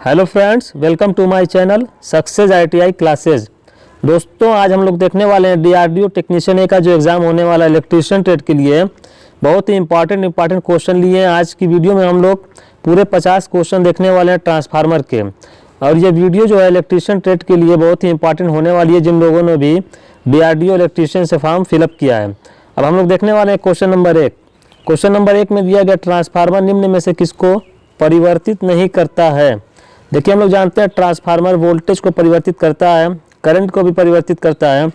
Hello friends, welcome to my channel success ITI classes. दोस्तों, आज हम लोग देखने वाले हैं डीआरडीओ टेक्नीशियन ए का जो एग्ज़ाम होने वाला है इलेक्ट्रीशियन ट्रेड के लिए। बहुत ही इंपॉर्टेंट क्वेश्चन लिए हैं। आज की वीडियो में हम लोग पूरे 50 क्वेश्चन देखने वाले हैं ट्रांसफार्मर के। और ये वीडियो जो है इलेक्ट्रीशियन ट्रेड के लिए बहुत ही इंपॉर्टेंट होने वाली है, जिन लोगों ने भी डीआरडीओ इलेक्ट्रीशियन से फॉर्म फिलअप किया है। अब हम लोग देखने वाले हैं क्वेश्चन नंबर 1। क्वेश्चन नंबर 1 में दिया गया ट्रांसफार्मर निम्न में से किसको परिवर्तित नहीं करता है। देखिए, हम लोग जानते हैं ट्रांसफार्मर वोल्टेज को परिवर्तित करता है, करंट को भी परिवर्तित करता है,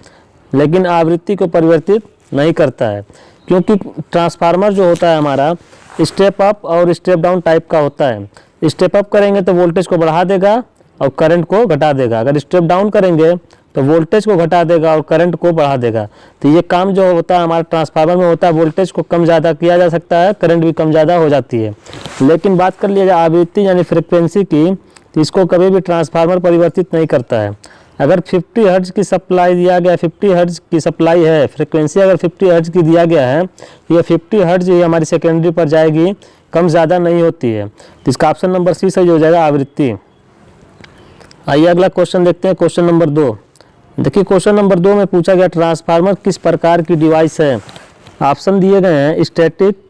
लेकिन आवृत्ति को परिवर्तित नहीं करता है। क्योंकि ट्रांसफार्मर जो होता है हमारा स्टेप अप और स्टेप डाउन टाइप का होता है। स्टेप अप करेंगे तो वोल्टेज को बढ़ा देगा और करंट को घटा देगा। अगर स्टेप डाउन करेंगे तो वोल्टेज को घटा देगा और करंट को बढ़ा देगा। तो ये काम जो होता है हमारे ट्रांसफार्मर में होता है, वोल्टेज को कम ज़्यादा किया जा सकता है, करंट भी कम ज़्यादा हो जाती है। लेकिन बात कर लिया जाए आवृत्ति यानी फ्रिक्वेंसी की, तो इसको कभी भी ट्रांसफार्मर परिवर्तित नहीं करता है। अगर 50 हर्ट्ज की सप्लाई दिया गया, 50 हर्ट्ज की सप्लाई है, फ्रिक्वेंसी अगर 50 हर्ट्ज की दिया गया है, तो ये 50 हर्ट्ज ही हमारी सेकेंडरी पर जाएगी, कम ज़्यादा नहीं होती है। तो इसका ऑप्शन नंबर सी सही हो जाएगा, आवृत्ति। आइए अगला क्वेश्चन देखते हैं, क्वेश्चन नंबर 2। देखिए, क्वेश्चन नंबर 2 में पूछा गया ट्रांसफार्मर किस प्रकार की डिवाइस है। ऑप्शन दिए गए हैं स्टैटिक,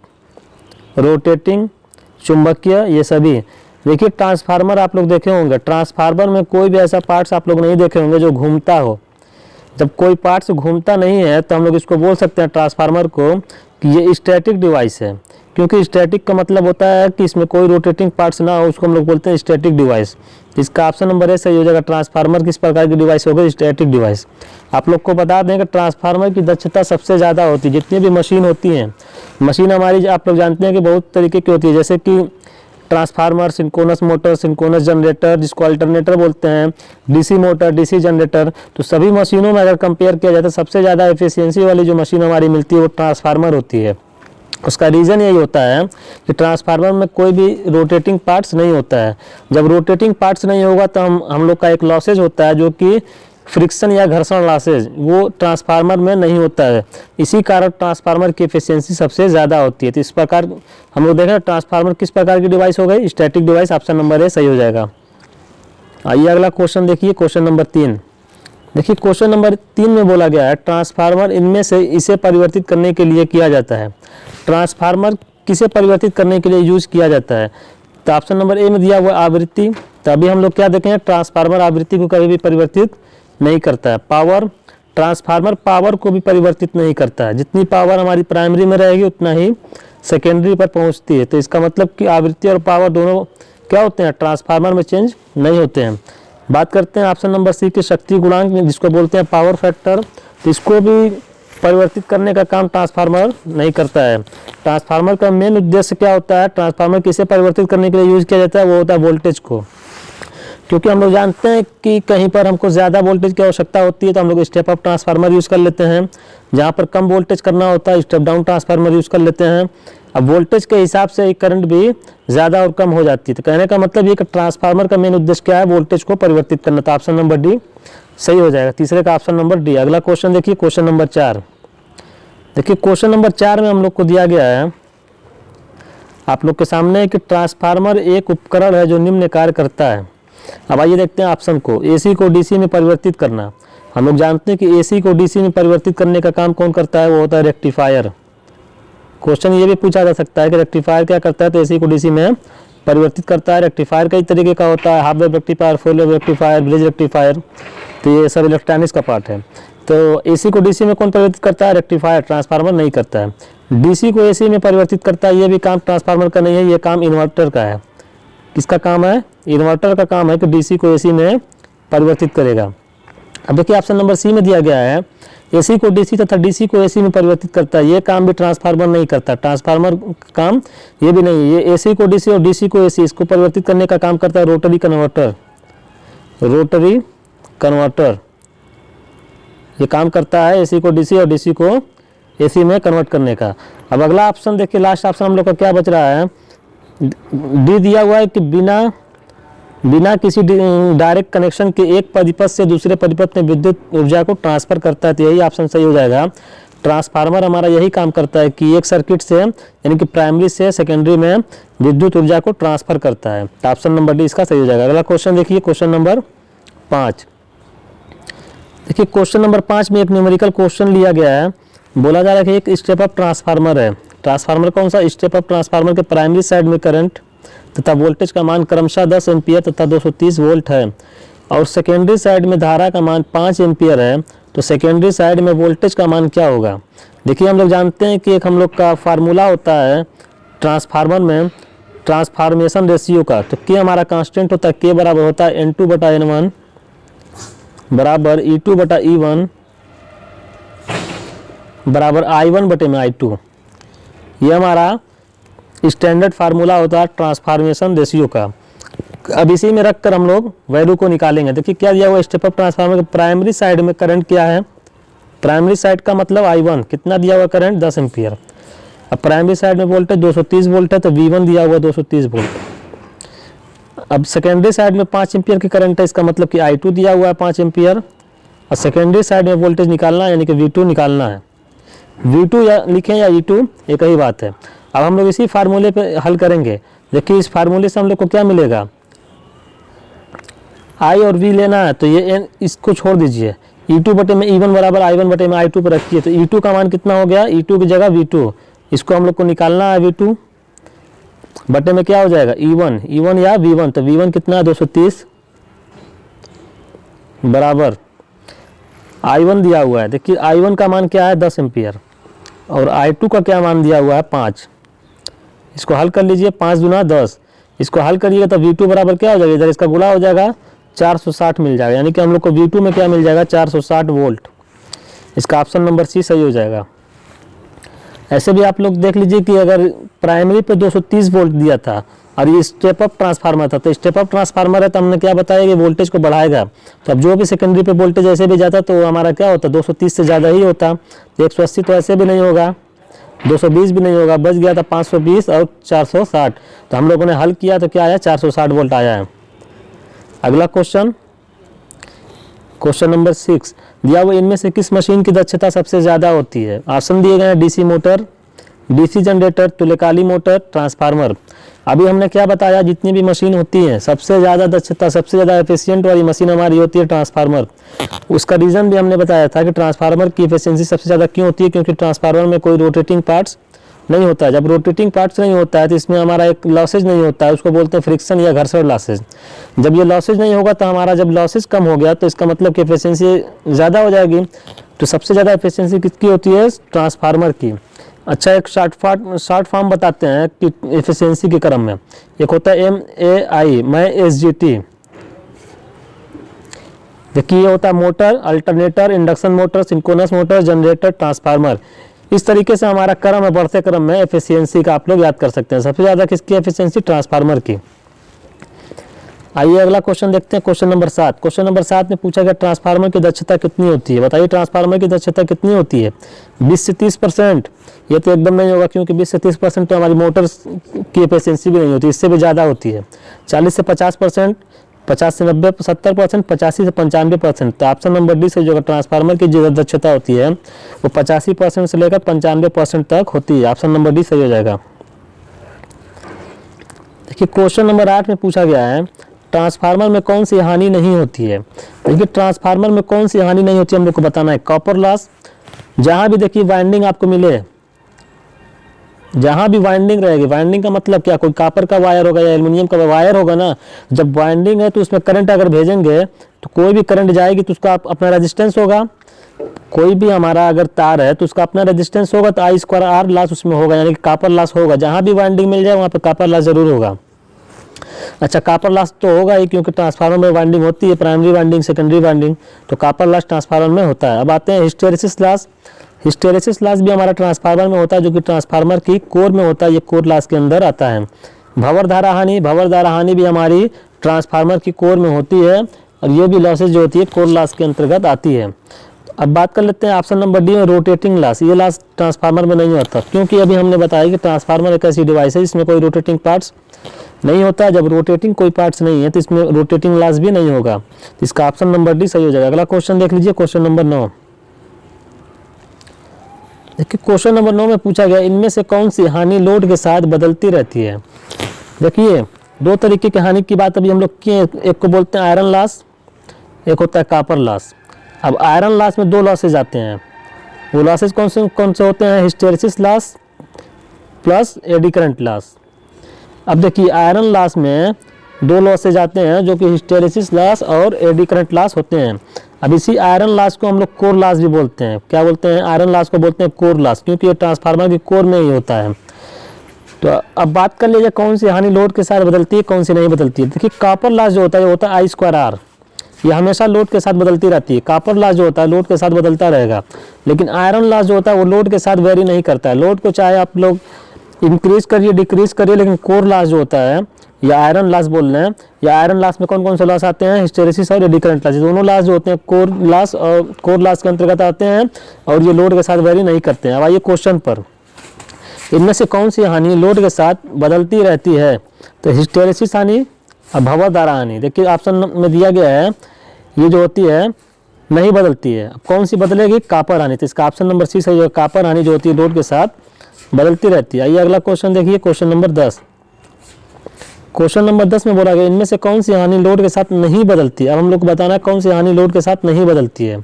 रोटेटिंग, चुंबकीय, ये सभी। देखिए, ट्रांसफार्मर आप लोग देखे होंगे, ट्रांसफार्मर में कोई भी ऐसा पार्ट्स आप लोग नहीं देखे होंगे जो घूमता हो। जब कोई पार्ट्स घूमता नहीं है तो हम लोग इसको बोल सकते हैं ट्रांसफार्मर को कि ये स्टैटिक डिवाइस है। क्योंकि स्टैटिक का मतलब होता है कि इसमें कोई रोटेटिंग पार्ट्स ना हो, उसको हम लोग बोलते हैं स्टैटिक डिवाइस। इसका ऑप्शन नंबर ए सही हो जाएगा। ट्रांसफार्मर किस प्रकार की डिवाइस होगी, स्टैटिक डिवाइस। आप लोग को बता दें कि ट्रांसफार्मर की दक्षता सबसे ज़्यादा होती है। जितनी भी मशीन होती हैं, मशीन हमारी आप लोग जानते हैं कि बहुत तरीके की होती है, जैसे कि transformer, synchronous motor, synchronous generator जिसको अल्टरनेटर बोलते हैं, डीसी मोटर, डीसी जनरेटर। तो सभी मशीनों में अगर कंपेयर किया जाए तो सबसे ज़्यादा एफिशिएंसी वाली जो मशीन हमारी मिलती है वो ट्रांसफार्मर होती है। उसका रीज़न यही होता है कि ट्रांसफार्मर में कोई भी रोटेटिंग पार्ट्स नहीं होता है। जब रोटेटिंग पार्ट्स नहीं होगा तो हम लोग का एक लॉसेज होता है, जो कि फ्रिक्शन या घर्षण लॉसेज, वो ट्रांसफार्मर में नहीं होता है। इसी कारण ट्रांसफार्मर की एफिशिएंसी सबसे ज़्यादा होती है। तो इस प्रकार हम लोग देखें ट्रांसफार्मर किस प्रकार की डिवाइस हो गई, static device. Option number A सही हो जाएगा। आइए अगला क्वेश्चन देखिए, क्वेश्चन नंबर 3। देखिए, क्वेश्चन नंबर 3 में बोला गया है ट्रांसफार्मर इनमें से इसे परिवर्तित करने के लिए किया जाता है। ट्रांसफार्मर किसे परिवर्तित करने के लिए यूज किया जाता है। तो ऑप्शन नंबर ए में दिया हुआ आवृत्ति। तो अभी हम लोग क्या देखेंगे, ट्रांसफार्मर आवृत्ति को कभी भी परिवर्तित नहीं करता है। पावर, ट्रांसफार्मर पावर को भी परिवर्तित नहीं करता है। जितनी पावर हमारी प्राइमरी में रहेगी उतना ही सेकेंडरी पर पहुंचती है। तो इसका मतलब कि आवृत्ति और पावर दोनों क्या होते हैं, ट्रांसफार्मर में चेंज नहीं होते हैं। बात करते हैं ऑप्शन नंबर सी के शक्ति गुणांक में, जिसको बोलते हैं पावर फैक्टर। तो इसको भी परिवर्तित करने का काम ट्रांसफार्मर नहीं करता है। ट्रांसफार्मर का मेन उद्देश्य क्या होता है, ट्रांसफार्मर किसे परिवर्तित करने के लिए यूज किया जाता है, वो होता है वोल्टेज को। क्योंकि हम लोग जानते हैं कि कहीं पर हमको ज़्यादा वोल्टेज की आवश्यकता होती है तो हम लोग स्टेप अप ट्रांसफार्मर यूज़ कर लेते हैं। जहाँ पर कम वोल्टेज करना होता है स्टेप डाउन ट्रांसफार्मर यूज़ कर लेते हैं। अब वोल्टेज के हिसाब से करंट भी ज़्यादा और कम हो जाती है। तो कहने का मतलब ये कि ट्रांसफार्मर का मेन उद्देश्य क्या है, वोल्टेज को परिवर्तित करना। तो ऑप्शन नंबर डी सही हो जाएगा। तीसरे का ऑप्शन नंबर डी। अगला क्वेश्चन देखिए, क्वेश्चन नंबर 4। देखिए, क्वेश्चन नंबर 4 में हम लोग को दिया गया है आप लोग के सामने कि ट्रांसफार्मर एक उपकरण है जो निम्न कार्य करता है। अब आइए देखते हैं ऑप्शन को। एसी को डीसी में परिवर्तित करना। हम लोग जानते हैं कि एसी को डीसी में परिवर्तित करने का काम कौन करता है, वो होता है रेक्टिफायर। क्वेश्चन ये भी पूछा जा सकता है कि रेक्टिफायर क्या करता है, तो एसी को डीसी में परिवर्तित करता है। रेक्टिफायर कई तरीके का होता है, half wave rectifier, full wave rectifier, bridge rectifier. तो ये सब इलेक्ट्रॉनिक्स का पार्ट है। तो एसी को डीसी में कौन परिवर्तित करता है, रेक्टिफायर। ट्रांसफार्मर नहीं करता है। डीसी को एसी में परिवर्तित करता है, ये भी काम ट्रांसफार्मर का नहीं है, ये काम इन्वर्टर का है। किसका काम है, इन्वर्टर का काम है कि डीसी को एसी में परिवर्तित करेगा। अब देखिए, ऑप्शन नंबर सी में दिया गया है एसी को डीसी तथा डीसी को एसी में परिवर्तित करता है। ये काम भी ट्रांसफार्मर नहीं करता। ट्रांसफार्मर काम ये भी नहीं, ये एसी को डीसी और डीसी को एसी, इसको परिवर्तित करने का काम करता है रोटरी कन्वर्टर। रोटरी कन्वर्टर ये काम करता है एसी को डीसी और डीसी को एसी में कन्वर्ट करने का। अब अगला ऑप्शन देखिए, लास्ट ऑप्शन हम लोग का क्या बच रहा है, डी दिया हुआ है कि बिना किसी डायरेक्ट कनेक्शन के एक परिपथ से दूसरे परिपथ में विद्युत ऊर्जा को ट्रांसफर करता है। तो यही ऑप्शन सही हो जाएगा। ट्रांसफार्मर हमारा यही काम करता है कि एक सर्किट से यानी कि प्राइमरी से सेकेंडरी में विद्युत ऊर्जा को ट्रांसफर करता है। तो ऑप्शन नंबर डी इसका सही हो जाएगा। अगला क्वेश्चन देखिए, क्वेश्चन नंबर 5। देखिए क्वेश्चन नंबर 5 में एक न्यूमेरिकल क्वेश्चन लिया गया है। बोला जा रहा है कि एक स्टेप अप ट्रांसफार्मर है। ट्रांसफार्मर कौन सा? स्टेप अप ट्रांसफार्मर के प्राइमरी साइड में करंट तथा वोल्टेज का मान क्रमशः 10 एम्पियर तथा 230 वोल्ट है और सेकेंडरी साइड में धारा का मान 5 एम्पियर है। तो सेकेंडरी साइड में वोल्टेज का मान क्या होगा? देखिए हम लोग जानते हैं कि एक हम लोग का फार्मूला होता है ट्रांसफार्मर में ट्रांसफार्मेशन रेशियो का। तो के हमारा कांस्टेंट होता है, के बराबर होता है N2/N1 बराबर E2/E1 बराबर I1/I2। ये हमारा स्टैंडर्ड फार्मूला होता है ट्रांसफार्मेशन रेशियो का। अब इसी में रखकर हम लोग वैल्यू को निकालेंगे। देखिए क्या दिया हुआ स्टेप अप ट्रांसफार्मर के प्राइमरी साइड में करंट क्या है? प्राइमरी साइड का मतलब I1 कितना दिया हुआ करंट? 10 एम्पियर। अब प्राइमरी साइड में वोल्टेज 230 वोल्ट है तो V1 दिया हुआ 230 वोल्ट। अब सेकेंडरी साइड में 5 एम्पियर की करंट है, इसका मतलब कि I2 दिया हुआ है 5 एम्पियर और सेकेंडरी साइड में वोल्टेज निकालना है यानी कि V2 निकालना है। V2 या लिखें या E2 एक ही बात है। अब हम लोग इसी फार्मूले पे हल करेंगे। देखिए इस फार्मूले से हम लोग को क्या मिलेगा? I और V लेना है तो ये N इसको छोड़ दीजिए। E2/E1 बराबर I1/I2 पर रखिए तो E2 का मान कितना हो गया? E2 की जगह V2, इसको हम लोग को निकालना है। V2 बटे में क्या हो जाएगा? E1 या V1। तो V1 कितना है? 230 बराबर I1 दिया हुआ है। देखिए I1 का मान क्या है? 10 एम्पियर और I2 का क्या मान दिया हुआ है? 5। इसको हल कर लीजिए, 5 दूना 10। इसको हल करिएगा तो V2 बराबर क्या हो जाएगा? इधर इसका गुणा हो जाएगा 460 मिल जाएगा, यानी कि हम लोग को V2 में क्या मिल जाएगा? 460 वोल्ट। इसका ऑप्शन नंबर सी सही हो जाएगा। ऐसे भी आप लोग देख लीजिए कि अगर प्राइमरी पे 230 वोल्ट दिया था और ये स्टेप अप ट्रांसफार्मर था, तो स्टेप अप ट्रांसफार्मर है तो हमने क्या बताया कि वोल्टेज को बढ़ाएगा। तो अब जो भी सेकेंडरी पे वोल्टेज ऐसे भी जाता तो हमारा क्या होता? 230 से ज़्यादा ही होता। 180 तो ऐसे भी नहीं होगा, 220 भी नहीं होगा, बच गया था 520 और 460। तो हम लोगों ने हल किया तो क्या आया? 460 वोल्ट आया है। अगला क्वेश्चन, क्वेश्चन नंबर 6 दिया हुआ इनमें से किस मशीन की दक्षता सबसे ज़्यादा होती है? ऑप्शन दिए गए हैं डीसी मोटर, डीसी जनरेटर, तुल्यकाली मोटर, ट्रांसफार्मर। अभी हमने क्या बताया? जितनी भी मशीन होती हैं सबसे ज़्यादा दक्षता सबसे ज़्यादा एफिशिएंट वाली मशीन हमारी होती है ट्रांसफार्मर। उसका रीज़न भी हमने बताया था कि ट्रांसफार्मर की एफिशिएंसी सबसे ज़्यादा क्यों होती है, क्योंकि ट्रांसफार्मर में कोई रोटेटिंग पार्ट्स नहीं होता है। जब रोटेटिंग पार्ट्स नहीं होता है तो इसमें हमारा एक लॉसेज नहीं होता है, उसको बोलते हैं फ्रिक्शन या घर्षण लॉसेज। जब ये लॉसेज नहीं होगा तो हमारा जब लॉसेज कम हो गया तो इसका मतलब कि एफिशिएंसी ज़्यादा हो जाएगी। तो सबसे ज़्यादा एफिशिएंसी किसकी होती है? ट्रांसफार्मर की। अच्छा एक शॉर्ट फॉर्म बताते हैं कि एफिशिएंसी के क्रम में। एक होता है MAI, मैं SGT। देखिए ये होता है motor, alternator, induction motor, synchronous motor, generator, transformer. इस तरीके से हमारा क्रम है, बढ़ते क्रम में एफिशिएंसी का आप लोग याद कर सकते हैं। सबसे ज़्यादा किसकी एफिशिएंसी? ट्रांसफार्मर की। आइए अगला क्वेश्चन देखते हैं, क्वेश्चन नंबर 7। क्वेश्चन नंबर 7 में पूछा गया ट्रांसफार्मर की दक्षता कितनी होती है? बताइए ट्रांसफार्मर की दक्षता कितनी होती है? 20 से 30%। ये तो एकदम नहीं होगा क्योंकि 20 से 30% तो हमारी मोटर की एफिशिएंसी भी नहीं होती, इससे भी ज़्यादा होती है। 40 से 50%, 50 से 90, 70%, 85 से 95%। तो ऑप्शन नंबर डी से जो ट्रांसफार्मर की जो दक्षता होती है वो 85% से लेकर 95% तक होती है। ऑप्शन नंबर डी सही हो जाएगा। देखिए क्वेश्चन नंबर 8 में पूछा गया है ट्रांसफार्मर में कौन सी हानि नहीं होती है? देखिए ट्रांसफार्मर में कौन सी हानि नहीं होती है हम लोग को बताना है। कॉपर लॉस, जहाँ भी देखिए वाइंडिंग आपको मिले, जहाँ भी वाइंडिंग रहेगी, वाइंडिंग का मतलब क्या? कोई कॉपर का वायर होगा या एल्युमिनियम का वायर होगा ना, जब वाइंडिंग है तो उसमें करंट अगर भेजेंगे तो कोई भी करंट जाएगी तो उसका अपना रेजिस्टेंस होगा। कोई भी हमारा अगर तार है तो उसका अपना रेजिस्टेंस होगा, तो I2R लॉस उसमें होगा, यानी कि कॉपर लॉस होगा। जहाँ भी वाइंडिंग मिल जाए वहाँ पर कॉपर लॉस जरूर होगा। अच्छा कॉपर लॉस तो होगा ही क्योंकि ट्रांसफार्मर में वाइंडिंग होती है, प्राइमरी वाइंडिंग, सेकेंडरी वाइंडिंग, तो कॉपर लॉस ट्रांसफार्मर में होता है। अब आते हैं हिस्टेरेसिस लॉस। हिस्टेरेसिस लॉस भी हमारा ट्रांसफार्मर में होता है, जो कि ट्रांसफार्मर की कोर में होता है, ये कोर लॉस के अंदर आता है। भंवर धारा हानि, भंवर धारा हानि भी हमारी ट्रांसफार्मर की कोर में होती है और ये भी लॉसेज जो होती है कोर लॉस के अंतर्गत आती है। अब बात कर लेते हैं ऑप्शन नंबर डी में रोटेटिंग लॉस। ये लॉस ट्रांसफार्मर में नहीं होता क्योंकि अभी हमने बताया कि ट्रांसफार्मर एक ऐसी डिवाइस है जिसमें कोई रोटेटिंग पार्ट्स नहीं होता है। जब रोटेटिंग कोई पार्ट्स नहीं है तो इसमें रोटेटिंग लॉस भी नहीं होगा। इसका ऑप्शन नंबर डी सही हो जाएगा। अगला क्वेश्चन देख लीजिए, क्वेश्चन नंबर 9। देखिए क्वेश्चन नंबर 9 में पूछा गया इनमें से कौन सी हानि लोड के साथ बदलती रहती है। देखिए दो तरीके की हानि की बात अभी हम लोग किए, एक को बोलते हैं आयरन लॉस, एक होता है कॉपर लॉस। अब आयरन लॉस में दो लॉसेज आते हैं, वो लॉसेज कौन से होते हैं, hysteresis loss plus eddy current loss. अब देखिए आयरन लॉस में दो लॉसेज आते हैं जो कि हिस्टेरेसिस लॉस और एडी करंट लॉस होते हैं। अब इसी आयरन लॉस को हम लोग कोर लॉस भी बोलते हैं। क्या बोलते हैं, आयरन लॉस को बोलते हैं कोर लॉस, क्योंकि ये ट्रांसफार्मर की कोर में ही होता है। तो अब बात कर लीजिए कौन सी हानि लोड के साथ बदलती है, कौन सी नहीं बदलती है। देखिए कॉपर लॉस जो होता है, ये होता है I²R, ये हमेशा लोड के साथ बदलती रहती है। कॉपर लॉस जो होता है लोड के साथ बदलता रहेगा, लेकिन आयरन लॉस जो होता है वो लोड के साथ वेरी नहीं करता है। लोड को चाहे आप लोग इंक्रीज करिए डिक्रीज करिए, लेकिन कोर लॉस जो होता है या आयरन लॉस बोल रहे हैं, या आयरन लॉस में कौन कौन से लॉस आते हैं, हिस्टेरेसिस और एडी करंट लॉस, दोनों लॉस जो होते हैं कोर लॉस और कोर लॉस के अंतर्गत आते हैं और ये लोड के साथ वेरी नहीं करते हैं। अब आइए क्वेश्चन पर, इनमें से कौन सी हानि लोड के साथ बदलती रहती है। तो हिस्टेरेसिस हानि और भंवर द्वारा हानि। देखिए ऑप्शन में दिया गया है ये जो होती है नहीं बदलती है। अब कौन सी बदलेगी, कॉपर हानि। तो इसका ऑप्शन नंबर सी सही है, कॉपर हानि जो होती है लोड के साथ बदलती रहती है। आइए अगला क्वेश्चन देखिए, क्वेश्चन नंबर 10। क्वेश्चन नंबर 10 में बोला गया इनमें से कौन सी हानि लोड के साथ नहीं बदलती है। अब हम लोग को बताना है कौन सी हानि लोड के साथ नहीं बदलती है।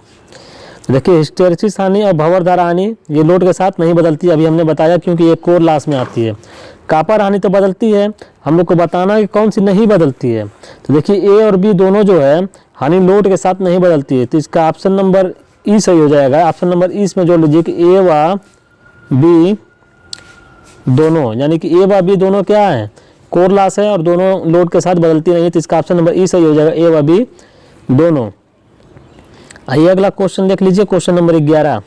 देखिए हिस्टेरेसिस हानि और भंवर द्वारा हानि ये लोड के साथ नहीं बदलती है, अभी हमने बताया क्योंकि ये कोर लॉस में आती है। कॉपर हानि तो बदलती है, हम लोग को बताना है कि कौन सी नहीं बदलती है। तो देखिए ए और बी दोनों जो है हानि लोड के साथ नहीं बदलती है, तो इसका ऑप्शन नंबर ई सही हो जाएगा। ऑप्शन नंबर ई इसमें जोड़ लीजिए कि ए व बी दोनों, यानी कि ए व बी दोनों क्या है, कोर लॉस है और दोनों लोड के साथ बदलती नहीं है, तो इसका ऑप्शन नंबर ई सही हो जाएगा, ए व बी दोनों। आइए अगला क्वेश्चन देख लीजिए, क्वेश्चन नंबर 11।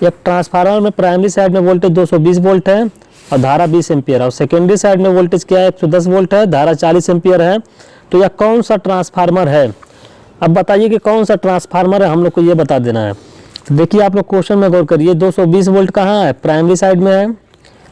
एक ट्रांसफार्मर में प्राइमरी साइड में वोल्टेज 220 वोल्ट है और धारा 20 एम्पियर है, और सेकेंडरी साइड में वोल्टेज क्या है 110 वोल्ट है, धारा 40 एम्पियर है। तो यह कौन सा ट्रांसफार्मर है। अब बताइए कि कौन सा ट्रांसफार्मर है, हम लोग को ये बता देना है। तो देखिए आप लोग क्वेश्चन में गौर करिए, 220 वोल्ट कहाँ है, प्राइमरी साइड में है,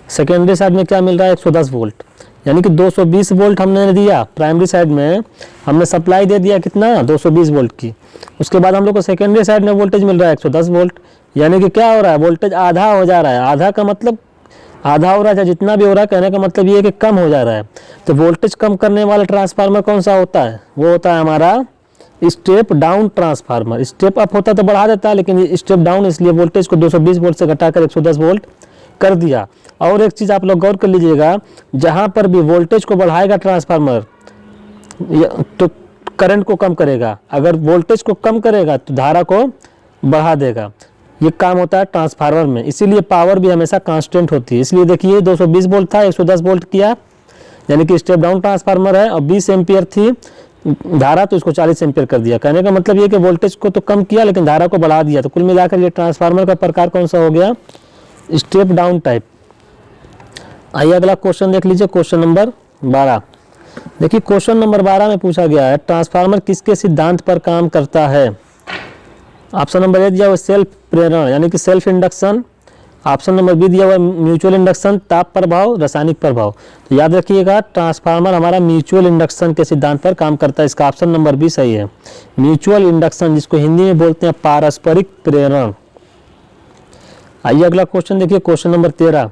सेकेंडरी साइड में क्या मिल रहा है 110 वोल्ट, यानी कि 220 वोल्ट हमने दिया प्राइमरी साइड में, हमने सप्लाई दे दिया कितना 220 वोल्ट की। उसके बाद हम लोग को सेकेंडरी साइड में वोल्टेज मिल रहा है 110 वोल्ट, यानी कि क्या हो रहा है, वोल्टेज आधा हो जा रहा है। आधा का मतलब आधा हो रहा है, चाहे जितना भी हो रहा है, कहने का मतलब ये है कि कम हो जा रहा है। तो वोल्टेज कम करने वाला ट्रांसफार्मर कौन सा होता है, वो होता है हमारा step down transformer. Step up होता तो बढ़ा देता है, लेकिन ये स्टेप डाउन, इसलिए वोल्टेज को 220 वोल्ट से घटाकर 110 वोल्ट कर दिया। और एक चीज़ आप लोग गौर कर लीजिएगा, जहाँ पर भी वोल्टेज को बढ़ाएगा ट्रांसफार्मर तो करंट को कम करेगा, अगर वोल्टेज को कम करेगा तो धारा को बढ़ा देगा। ये काम होता है ट्रांसफार्मर में, इसीलिए पावर भी हमेशा कांस्टेंट होती है। इसलिए देखिए 220 वोल्ट था 110 वोल्ट किया, यानी कि स्टेप डाउन ट्रांसफार्मर है, और 20 एम्पियर थी धारा तो इसको 40 एम्पियर कर दिया। कहने का मतलब ये कि वोल्टेज को तो कम किया लेकिन धारा को बढ़ा दिया। तो कुल मिलाकर ये ट्रांसफार्मर का प्रकार कौन सा हो गया, स्टेप डाउन टाइप। आइए अगला क्वेश्चन देख लीजिए, क्वेश्चन नंबर 12। देखिए क्वेश्चन नंबर 12 में पूछा गया है ट्रांसफार्मर किसके सिद्धांत पर काम करता है। ऑप्शन नंबर ए दिया हुआ सेल्फ प्रेरण यानी कि self induction, option number B दिया हुआ म्यूचुअल इंडक्शन ताप प्रभाव रासायनिक प्रभाव। तो याद रखिएगा ट्रांसफार्मर हमारा म्यूचुअल इंडक्शन के सिद्धांत पर काम करता है, इसका ऑप्शन नंबर बी सही है, म्यूचुअल इंडक्शन, जिसको हिंदी में बोलते हैं पारस्परिक प्रेरण। आइए अगला क्वेश्चन देखिए, क्वेश्चन नंबर 13।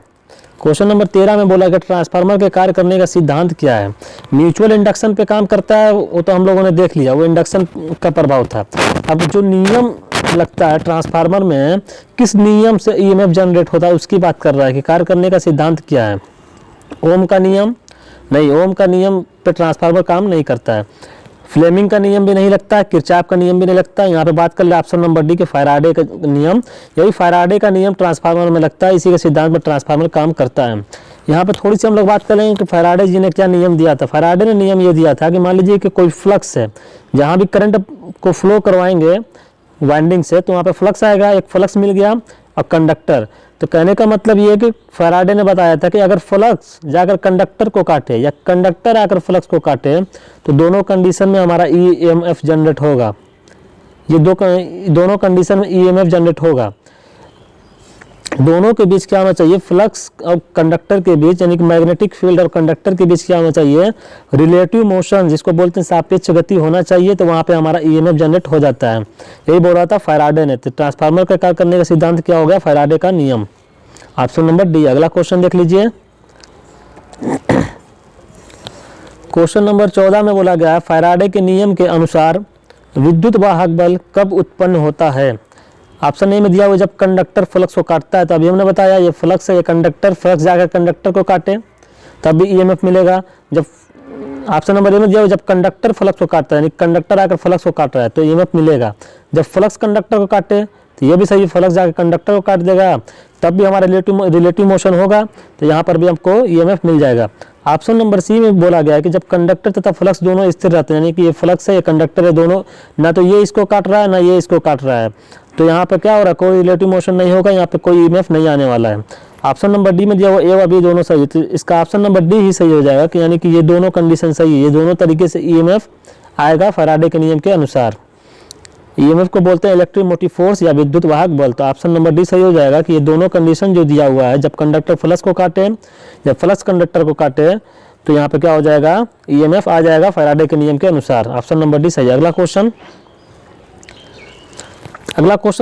क्वेश्चन नंबर 13 में बोला गया ट्रांसफार्मर के कार्य करने का सिद्धांत क्या है। म्यूचुअल इंडक्शन पे काम करता है, वो तो हम लोगों ने देख लिया, वो इंडक्शन का प्रभाव था। अब जो नियम लगता है ट्रांसफार्मर में, किस नियम से ईएमएफ जनरेट होता है उसकी बात कर रहा है कि कार्य करने का सिद्धांत क्या है। ओम का नियम नहीं, ओम का नियम पे ट्रांसफार्मर काम नहीं करता है। फ्लेमिंग का नियम भी नहीं लगता है, किरचॉफ का नियम भी नहीं लगता है। यहाँ पे बात कर ले ऑप्शन नंबर डी के फैराडे का नियम, यही फैराडे का नियम ट्रांसफार्मर में लगता है, इसी के सिद्धांत में ट्रांसफार्मर काम करता है। यहाँ पे थोड़ी सी हम लोग बात करेंगे कि फैराडे जी ने क्या नियम दिया था। फैराडे ने नियम ये दिया था कि मान लीजिए कि कोई फ्लक्स है, जहाँ भी करंट को फ्लो करवाएंगे वाइंडिंग से तो वहाँ पे फ्लक्स आएगा, एक फ्लक्स मिल गया और कंडक्टर। तो कहने का मतलब ये है कि फैराडे ने बताया था कि अगर फ्लक्स जाकर कंडक्टर को काटे या कंडक्टर आकर फ्लक्स को काटे तो दोनों कंडीशन में हमारा ईएमएफ जनरेट होगा। ये दोनों कंडीशन में ईएमएफ जनरेट होगा। दोनों के बीच क्या होना चाहिए, फ्लक्स और कंडक्टर के बीच, यानी कि मैग्नेटिक फील्ड और कंडक्टर के बीच क्या होना चाहिए, रिलेटिव मोशन जिसको बोलते हैं सापेक्ष गति होना चाहिए, तो वहाँ पे हमारा ईएमएफ जनरेट हो जाता है। यही बोल रहा था फैराडे ने। तो ट्रांसफार्मर का कार्य करने का सिद्धांत क्या हो गया, फैराडे का नियम। Option number D. अगला क्वेश्चन देख लीजिए। क्वेश्चन नंबर 14 में बोला गया है फैराडे के नियम के अनुसार विद्युत वाहक बल कब उत्पन्न होता है। ऑप्शन ए में दिया हुआ जब कंडक्टर फ्लक्स को काटता है। तो अभी हमने बताया ये फ्लक्स है, ये कंडक्टर, फ्लक्स जाकर कंडक्टर को काटे तब भी ईएमएफ मिलेगा। जब ऑप्शन नंबर ए में दिया हुआ जब कंडक्टर फ्लक्स को काटता है, यानी कंडक्टर आकर फ्लक्स को काट रहा है तो ईएमएफ मिलेगा। जब फ्लक्स कंडक्टर को काटे तो ये भी सही, फ्लक्स जाकर कंडक्टर को काट देगा तब भी हमारा रिलेटिव मोशन होगा, तो यहाँ पर भी हमको ईएमएफ मिल जाएगा। ऑप्शन नंबर सी में बोला गया है कि जब कंडक्टर तथा फ्लक्स दोनों स्थिर रहते हैं, यानी कि ये फ्लक्स है ये कंडक्टर है, दोनों ना तो ये इसको काट रहा है ना ये इसको काट रहा है, तो यहाँ पर क्या हो रहा है, कोई रिलेटिव मोशन नहीं होगा, यहाँ पे कोई ईएमएफ नहीं आने वाला है। ऑप्शन नंबर डी में दिया हुआ ए और बी दोनों सही, तो इसका ऑप्शन नंबर डी ही सही हो जाएगा कि यानी कि ये दोनों कंडीशन सही है, ये दोनों तरीके से ईएमएफ आएगा फैराडे के नियम के अनुसार। ईएमएफ को बोलते हैं इलेक्ट्रिक मोटिव फोर्स या विद्युत वाहक बल। तो ऑप्शन नंबर डी सही हो जाएगा कि ये दोनों कंडीशन जो दिया हुआ है, जब कंडक्टर फ्लक्स को काटे या फ्लक्स कंडक्टर को काटे तो यहाँ पे क्या हो जाएगा, ईएमएफ आ जाएगा फैराडे के नियम के अनुसार। ऑप्शन नंबर डी सही है। अगला क्वेश्चन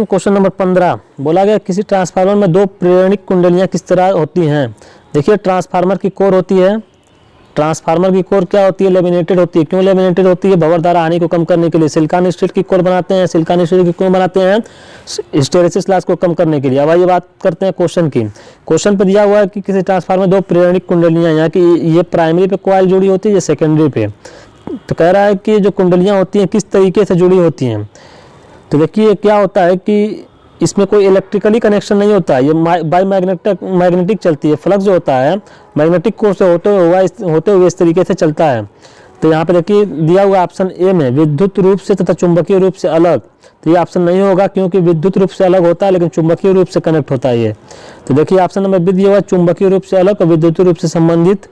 क्वेश्चन नंबर 15 बोला गया किसी ट्रांसफार्मर में दो प्रेरणिक कुंडलियां किस तरह होती हैं। देखिए ट्रांसफार्मर की कोर होती है, ट्रांसफार्मर की कोर क्या होती है, लेमिनेटेड होती है। क्यों लेमिनेटेड होती है, भंवर द्वारा हानि को कम करने के लिए। सिलिकॉन स्टील की कोर बनाते हैं, सिलिकॉन स्टील की क्यों बनाते हैं, हिस्टेरेसिस लॉस को कम करने के लिए। अब आइए बात करते हैं क्वेश्चन की। क्वेश्चन पे दिया हुआ है कि किसी ट्रांसफार्मर में दो प्रेरणिक कुंडलियां, यहाँ की ये प्राइमरी पे कॉइल जुड़ी होती है, ये सेकेंडरी पे। तो कह रहा है कि जो कुंडलियां होती हैं किस तरीके से जुड़ी होती हैं। तो देखिए क्या होता है कि इसमें कोई इलेक्ट्रिकली कनेक्शन नहीं होता है, ये बाई मैग्नेटिक चलती है। फ्लक्स जो होता है मैग्नेटिक कोर से होते हुए इस तरीके से चलता है। तो यहाँ पे देखिए दिया हुआ ऑप्शन ए में विद्युत रूप से तथा चुंबकीय रूप से अलग, तो ये ऑप्शन नहीं होगा क्योंकि विद्युत रूप से अलग होता है लेकिन चुंबकीय रूप से कनेक्ट होता है ये। तो देखिए ऑप्शन नंबर बी दिया हुआ चुंबकीय रूप से अलग और विद्युत रूप से संबंधित,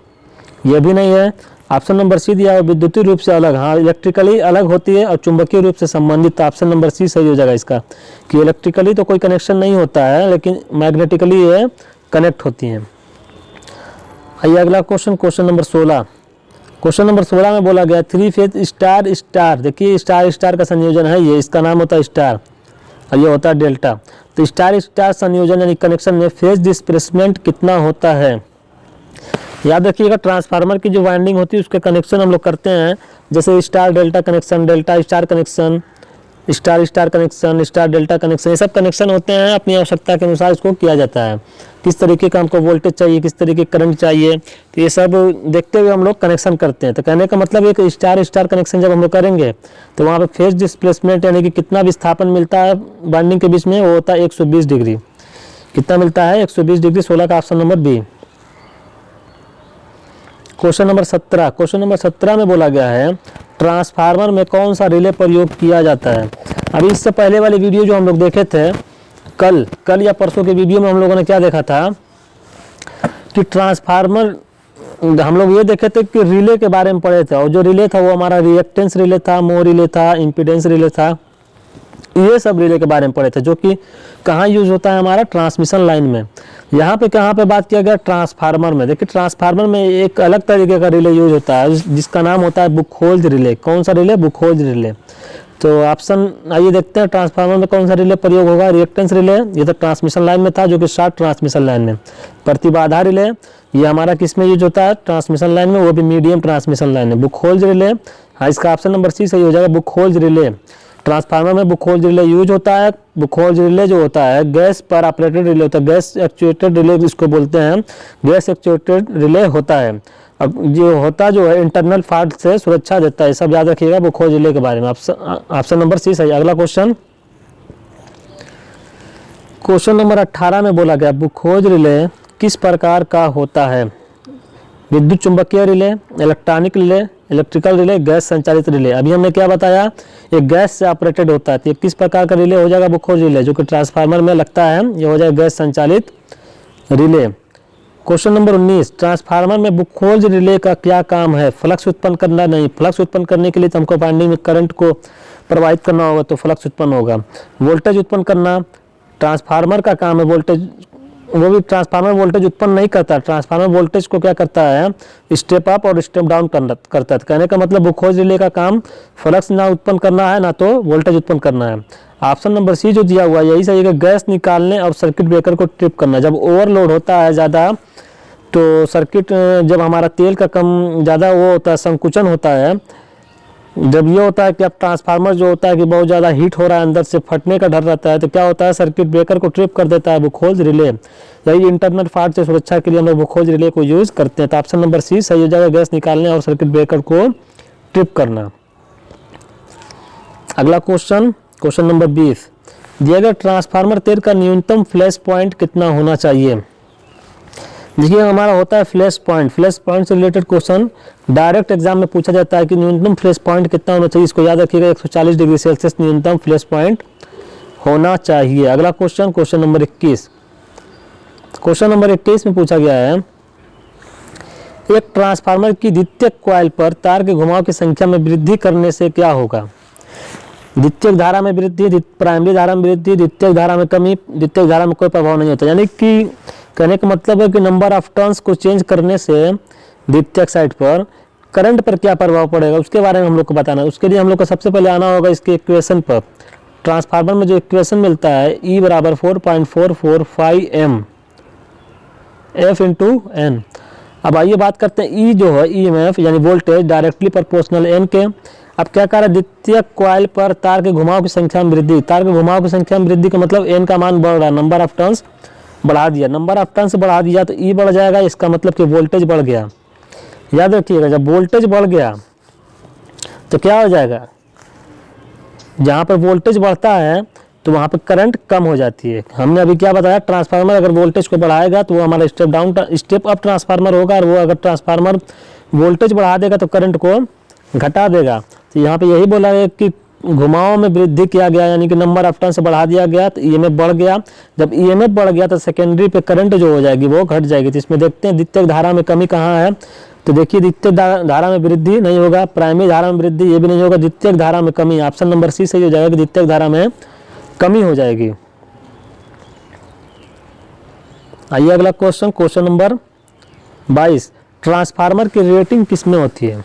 ये भी नहीं है। ऑप्शन नंबर सी दिया हुआ विद्युतीय रूप से अलग, हाँ इलेक्ट्रिकली अलग होती है और चुंबकीय रूप से संबंधित। तो ऑप्शन नंबर सी सही हो जाएगा इसका कि इलेक्ट्रिकली तो कोई कनेक्शन नहीं होता है लेकिन मैग्नेटिकली ये कनेक्ट होती हैं। आइए अगला क्वेश्चन नंबर 16। क्वेश्चन नंबर 16 में बोला गया थ्री फेज स्टार स्टार। देखिए स्टार स्टार का संयोजन है ये, इसका नाम होता है स्टार और ये होता है डेल्टा। तो स्टार स्टार संयोजन यानी कनेक्शन में फेज डिस्प्लेसमेंट कितना होता है। याद रखिएगा ट्रांसफार्मर की जो वाइंडिंग होती है उसके कनेक्शन हम लोग करते हैं, जैसे star delta connection, delta star connection, star star connection, star delta connection, ये सब कनेक्शन होते हैं। अपनी आवश्यकता के अनुसार इसको किया जाता है, किस तरीके का हमको वोल्टेज चाहिए, किस तरीके का करंट चाहिए, तो ये सब देखते हुए हम लोग कनेक्शन करते हैं। तो कहने का मतलब एक स्टार स्टार कनेक्शन जब हम लोग करेंगे तो वहाँ पर फेज डिस्प्लेसमेंट यानी कि कितना विस्थापन मिलता है वाइंडिंग के बीच में, वो होता है 120 डिग्री। कितना मिलता है, 120 डिग्री। 16 का option number B. Question number 17 में बोला गया है ट्रांसफार्मर में कौन सा रिले प्रयोग किया जाता है। अभी इससे पहले वाले वीडियो जो हम लोग देखे थे कल या परसों के वीडियो में हम लोगों ने क्या देखा था कि ट्रांसफार्मर, हम लोग ये देखे थे कि रिले के बारे में पढ़े थे और जो रिले था वो हमारा रिएक्टेंस रिले था, मो रिले था, इम्पीडेंस रिले था, ये सब रिले के बारे में पढ़े थे जो कि कहाँ यूज होता है हमारा ट्रांसमिशन लाइन में। यहाँ पे कहाँ पे बात किया गया ट्रांसफार्मर में। देखिए ट्रांसफार्मर में एक अलग तरीके का रिले यूज होता है जिसका नाम होता है बुखोल्ज रिले। कौन सा रिले, बुखोल्ज रिले। तो ऑप्शन आइए देखते हैं ट्रांसफार्मर में कौन सा रिले प्रयोग होगा। रिएक्टेंस रिले ये तो ट्रांसमिशन लाइन में था जो कि शॉर्ट ट्रांसमिशन लाइन में। प्रतिबाधा रिले ये हमारा किस में यूज होता है, ट्रांसमिशन लाइन में, वो भी मीडियम ट्रांसमिशन लाइन में। बुखोल्ज रिले, हाँ इसका ऑप्शन नंबर सी सही हो जाएगा, बुखोल्ज रिले। ट्रांसफार्मर में बुखोल्ज रिले यूज होता है। बुखोल्ज रिले जो होता है गैस पर ऑपरेटेड रिले होता है, गैस एक्चुएटेड रिले इसको बोलते हैं, गैस एक्चुएटेड रिले होता है। अब जो होता जो है इंटरनल फॉल्ट से सुरक्षा देता है, सब याद रखिएगा बुखोल्ज रिले के बारे में। ऑप्शन नंबर सी सही। अगला क्वेश्चन नंबर 18 में बोला गया बुखोल्ज रिले किस प्रकार का होता है। विद्युत चुंबकीय relay, electronic relay, electrical relay, gas संचालित रिले। अभी हमने क्या बताया, एक गैस से ऑपरेटेड होता है, तो ये किस प्रकार का रिले हो जाएगा, बुखोल्ज रिले, जो कि ट्रांसफार्मर में लगता है, ये हो जाएगा गैस संचालित रिले। क्वेश्चन नंबर 19, ट्रांसफार्मर में बुखोल्ज रिले का क्या काम है। फ्लक्स उत्पन्न करना, नहीं, फ्लक्स उत्पन्न करने के लिए तो हमको वाइंडिंग में करंट को प्रवाहित करना होगा तो फ्लक्स उत्पन्न होगा। वोल्टेज उत्पन्न करना, ट्रांसफार्मर का काम है वोल्टेज वो भी ट्रांसफार्मर वोल्टेज उत्पन्न नहीं करता। ट्रांसफार्मर वोल्टेज को क्या करता है, स्टेप अप और स्टेप डाउन करता है। कहने का मतलब बुखोज रिले का काम फ्लक्स ना उत्पन्न करना है, ना तो वोल्टेज उत्पन्न करना है। ऑप्शन नंबर सी जो दिया हुआ है यही सही है कि गैस निकालने और सर्किट ब्रेकर को ट्रिप करना। जब ओवरलोड होता है ज़्यादा तो सर्किट, जब हमारा तेल का कम ज़्यादा वो होता है, संकुचन होता है, जब ये होता है कि अब ट्रांसफार्मर जो होता है कि बहुत ज़्यादा हीट हो रहा है, अंदर से फटने का डर रहता है, तो क्या होता है सर्किट ब्रेकर को ट्रिप कर देता है बुखोज रिले। यही इंटरनल फॉल्ट से सुरक्षा के लिए हम लोग बुखोज रिले को यूज़ करते हैं। तो ऑप्शन नंबर सी सही हो जाएगा, गैस निकालने और सर्किट ब्रेकर को ट्रिप करना। अगला क्वेश्चन, क्वेश्चन नंबर 20, दिया गया ट्रांसफार्मर तेल का न्यूनतम फ्लैश पॉइंट कितना होना चाहिए। देखिए हमारा होता है फ्लैश पॉइंट। फ्लैश पॉइंट से रिलेटेड क्वेश्चन डायरेक्ट एग्जाम में पूछा जाता है कि न्यूनतम फ्लैश पॉइंट कितना होना चाहिए। इसको याद रखिएगा, 140 डिग्री सेल्सियस न्यूनतम फ्लैश पॉइंट होना चाहिए। अगला question, question number 21। Question number 21 में पूछा गया है, एक ट्रांसफार्मर की द्वितीयक कॉइल पर तार के घुमाव की संख्या में वृद्धि करने से क्या होगा। द्वितीयक धारा में वृद्धि, प्राइमरी धारा में वृद्धि, द्वितीयक धारा में कमी, द्वितीयक धारा में कोई प्रभाव नहीं होता। यानी कि कहने का मतलब है कि नंबर ऑफ टर्न्स को चेंज करने से द्वितीयक साइड पर करंट पर क्या प्रभाव पड़ेगा उसके बारे में हम लोग को बताना है। उसके लिए हम लोग को सबसे पहले आना होगा इसके इक्वेशन पर। ट्रांसफार्मर में जो इक्वेशन मिलता है E बराबर 4.445 m F इंटू एन। अब आइए बात करते हैं E जो है EMF यानी वोल्टेज डायरेक्टली प्रोपोर्शनल n के। अब क्या कर रहा है, द्वितीयक कॉइल पर तार के घुमाव की संख्या में वृद्धि। तार के घुमाव की संख्या में वृद्धि का मतलब n का मान बढ़ रहा है, नंबर ऑफ टर्न्स बढ़ा दिया। नंबर ऑफ टर्न्स बढ़ा दिया तो E बढ़ जाएगा, इसका मतलब कि वोल्टेज बढ़ गया। याद रखिएगा, जब वोल्टेज बढ़ गया तो क्या हो जाएगा, जहाँ पर वोल्टेज बढ़ता है तो वहाँ पर करंट कम हो जाती है। हमने अभी क्या बताया, ट्रांसफार्मर अगर वोल्टेज को बढ़ाएगा तो वो हमारा स्टेप अप ट्रांसफार्मर होगा, और वो अगर ट्रांसफार्मर वोल्टेज बढ़ा देगा तो करंट को घटा देगा। तो यहाँ पे यही बोला है कि घुमाव में वृद्धि किया गया, यानी कि नंबर ऑफ टर्न्स बढ़ा दिया गया तो EMF बढ़ गया। जब EMF बढ़ गया तो सेकेंडरी पे करंट जो हो जाएगी वो घट जाएगी। तो इसमें देखते हैं द्वितीयक धारा में कमी कहाँ है। तो देखिए द्वितीयक धारा में वृद्धि नहीं होगा, प्राइमरी धारा में वृद्धि ये भी नहीं होगा, द्वितीयक धारा में कमी। ऑप्शन नंबर सी सही हो जाएगा कि द्वितीयक धारा में कमी हो जाएगी। आइए अगला क्वेश्चन, क्वेश्चन नंबर 22, ट्रांसफार्मर की रेटिंग किस में होती है।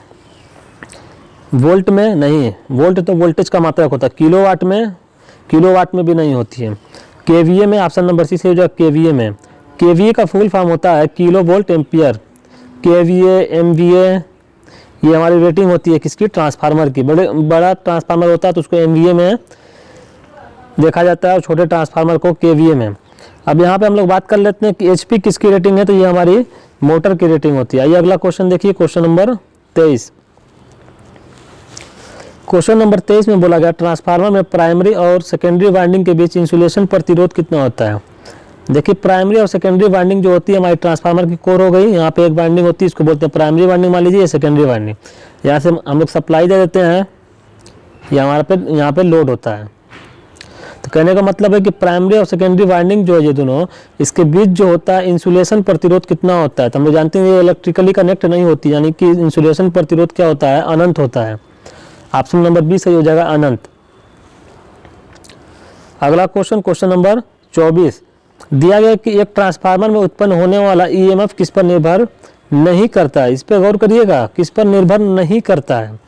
वोल्ट में नहीं, वोल्ट तो वोल्टेज का मात्रक होता है। किलोवाट में भी नहीं होती है। केवीए में ऑप्शन नंबर सी से हो जाएगा, केवीए में। केवीए का फुल फॉर्म होता है kilo volt ampere. KVA, MVA ये हमारी रेटिंग होती है किसकी, ट्रांसफार्मर की। बड़ा ट्रांसफार्मर होता है तो उसको एमवीए में देखा जाता है और छोटे ट्रांसफार्मर को केवीए में। अब यहाँ पे हम लोग बात कर लेते हैं कि एचपी किसकी रेटिंग है, तो ये हमारी मोटर की रेटिंग होती है। आइए अगला क्वेश्चन देखिए, क्वेश्चन नंबर 23। क्वेश्चन नंबर 23 में बोला गया ट्रांसफार्मर में प्राइमरी और सेकेंडरी वाइंडिंग के बीच इंसुलेशन प्रतिरोध कितना होता है। देखिए प्राइमरी और सेकेंडरी वाइंडिंग जो होती है हमारी ट्रांसफार्मर की कोर हो गई, यहाँ पे एक वाइंडिंग होती है, इसको बोलते हैं प्राइमरी वाइंडिंग मान लीजिए, सेकेंडरी वाइंडिंग। यहाँ से हम लोग सप्लाई दे देते हैं, यहाँ पे लोड होता है। तो कहने का मतलब है कि प्राइमरी और सेकेंडरी वाइंडिंग जो है ये दोनों, इसके बीच जो होता है इंसुलेशन प्रतिरोध कितना होता है। तो हम लोग जानते हैं ये इलेक्ट्रिकली कनेक्ट नहीं होती, यानी कि इंसुलेशन प्रतिरोध क्या होता है, अनंत होता है। ऑप्शन नंबर बी सही हो जाएगा, अनंत। अगला क्वेश्चन, क्वेश्चन नंबर 24, दिया गया कि एक ट्रांसफार्मर में उत्पन्न होने वाला EMF किस पर निर्भर नहीं करता है। इस पर गौर करिएगा, किस पर निर्भर नहीं करता है।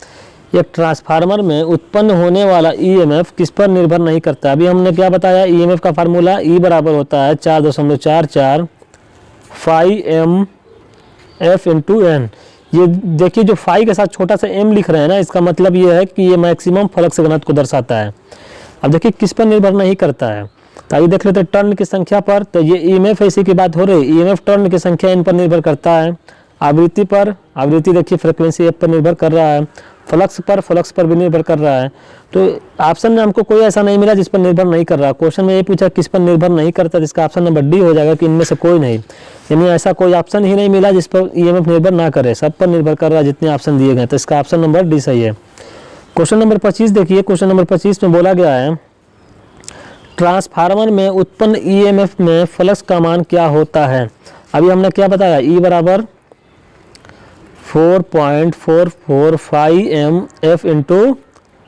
एक ट्रांसफार्मर में उत्पन्न होने वाला EMF किस पर निर्भर नहीं करता। अभी हमने क्या बताया, EMF का फार्मूला E बराबर होता है 4.44 phi m F into N. ये देखिए जो फाई के साथ छोटा सा m लिख रहे हैं ना, इसका मतलब ये है कि ये मैक्सिमम फ्लक्स घनत्व को दर्शाता है। अब देखिए किस पर निर्भर नहीं करता है, तो आइए देख लेते हैं टर्न की संख्या पर। तो ये EMF इसी की बात हो रही है, EMF टर्न की संख्या इन पर निर्भर करता है। आवृत्ति पर, आवृत्ति देखिए फ्रिक्वेंसी F पर निर्भर कर रहा है। फ्लक्स पर भी निर्भर कर रहा है। तो ऑप्शन में हमको कोई ऐसा नहीं मिला जिस पर निर्भर नहीं कर रहा। क्वेश्चन में ये पूछा किस पर निर्भर नहीं करता, जिसका ऑप्शन नंबर डी हो जाएगा कि इनमें से कोई नहीं, यानी ऐसा कोई ऑप्शन ही नहीं मिला जिस पर EMF निर्भर ना करे, सब पर निर्भर कर रहा है जितने ऑप्शन दिए गए। तो इसका ऑप्शन नंबर डी सही है। क्वेश्चन नंबर 25 देखिए, क्वेश्चन नंबर 25 में बोला गया है ट्रांसफार्मर में उत्पन्न EMF में फ्लक्स का मान क्या होता है। अभी हमने क्या बताया, E बराबर 4.445 m F इंटू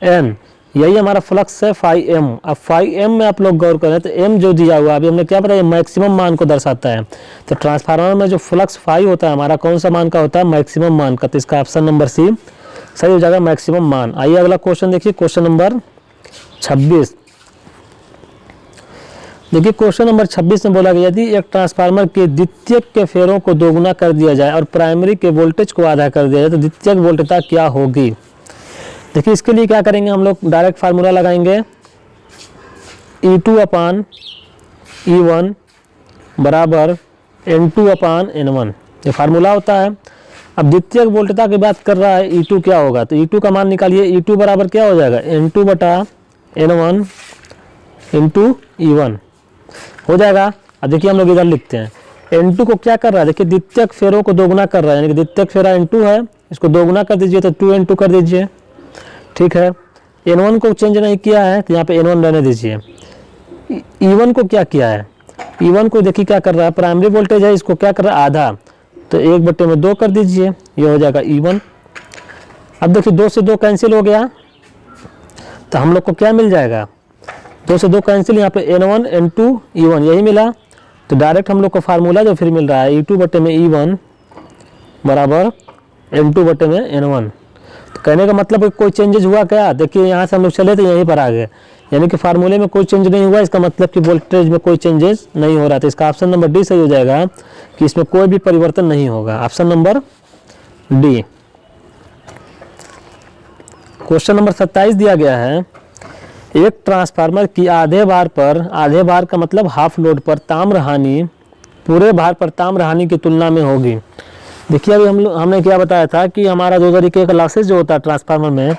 एन। यही हमारा फ्लक्स है फाई एम। अब फाई एम में आप लोग गौर करें तो एम जो दिया हुआ है अभी हमने क्या बताया, मैक्सिमम मान को दर्शाता है। तो ट्रांसफार्मर में जो फ्लक्स फाई होता है हमारा कौन सा मान का होता है, मैक्सिमम मान का। तो इसका ऑप्शन नंबर सी सही हो जाएगा, मैक्सिमम मान। आइए अगला क्वेश्चन देखिए, क्वेश्चन नंबर 26। देखिए क्वेश्चन नंबर 26 में बोला गया यदि एक ट्रांसफार्मर के द्वितीयक के फेरों को दोगुना कर दिया जाए और प्राइमरी के वोल्टेज को आधा कर दिया जाए तो द्वितीयक वोल्टता क्या होगी। देखिए इसके लिए क्या करेंगे, हम लोग डायरेक्ट फार्मूला लगाएंगे, E2/E1 बराबर N2/N1, ये फार्मूला होता है। अब द्वितीयक वोल्टता की बात कर रहा है, E2 क्या होगा, तो E2 का मान निकालिए। E2 बराबर क्या हो जाएगा, N2/N1 इंटू E1 हो जाएगा। अब देखिए हम लोग इधर लिखते हैं, N2 को क्या कर रहा है, देखिए द्वितीयक फेरों को दोगुना कर रहा है, यानी कि द्वितीयक फेरा N2 है, इसको दोगुना कर दीजिए तो 2N2 कर दीजिए, ठीक है। N1 को चेंज नहीं किया है तो यहाँ पे N1 रहने दीजिए। E1 को क्या किया है, E1 को देखिए क्या कर रहा है, प्राइमरी वोल्टेज है, इसको क्या कर रहा है, आधा, तो 1/2 कर दीजिए, ये हो जाएगा E1। अब देखिए 2 से 2 कैंसिल हो गया तो हम लोग को क्या मिल जाएगा, 2 से 2 कैंसिल, यहाँ पे N1 N2 E1 यही मिला। तो डायरेक्ट हम लोग को फार्मूला जो फिर मिल रहा है E2/E1 बराबर N2/N1। तो कहने का मतलब कोई चेंजेस हुआ क्या, देखिए यहाँ से हम लोग चले तो यहीं पर आ गए, यानी कि फार्मूले में कोई चेंज नहीं हुआ, इसका मतलब कि वोल्टेज में कोई चेंजेस नहीं हो रहा। तो इसका ऑप्शन नंबर डी सही हो जाएगा कि इसमें कोई भी परिवर्तन नहीं होगा, option number D. Question number 27 दिया गया है, एक ट्रांसफार्मर की आधे भार का मतलब हाफ लोड पर ताम्र हानि पूरे भार पर ताम्र हानि की तुलना में होगी। देखिए अभी हमने क्या बताया था कि हमारा 2 तरीके का लॉसेज जो होता है ट्रांसफार्मर में,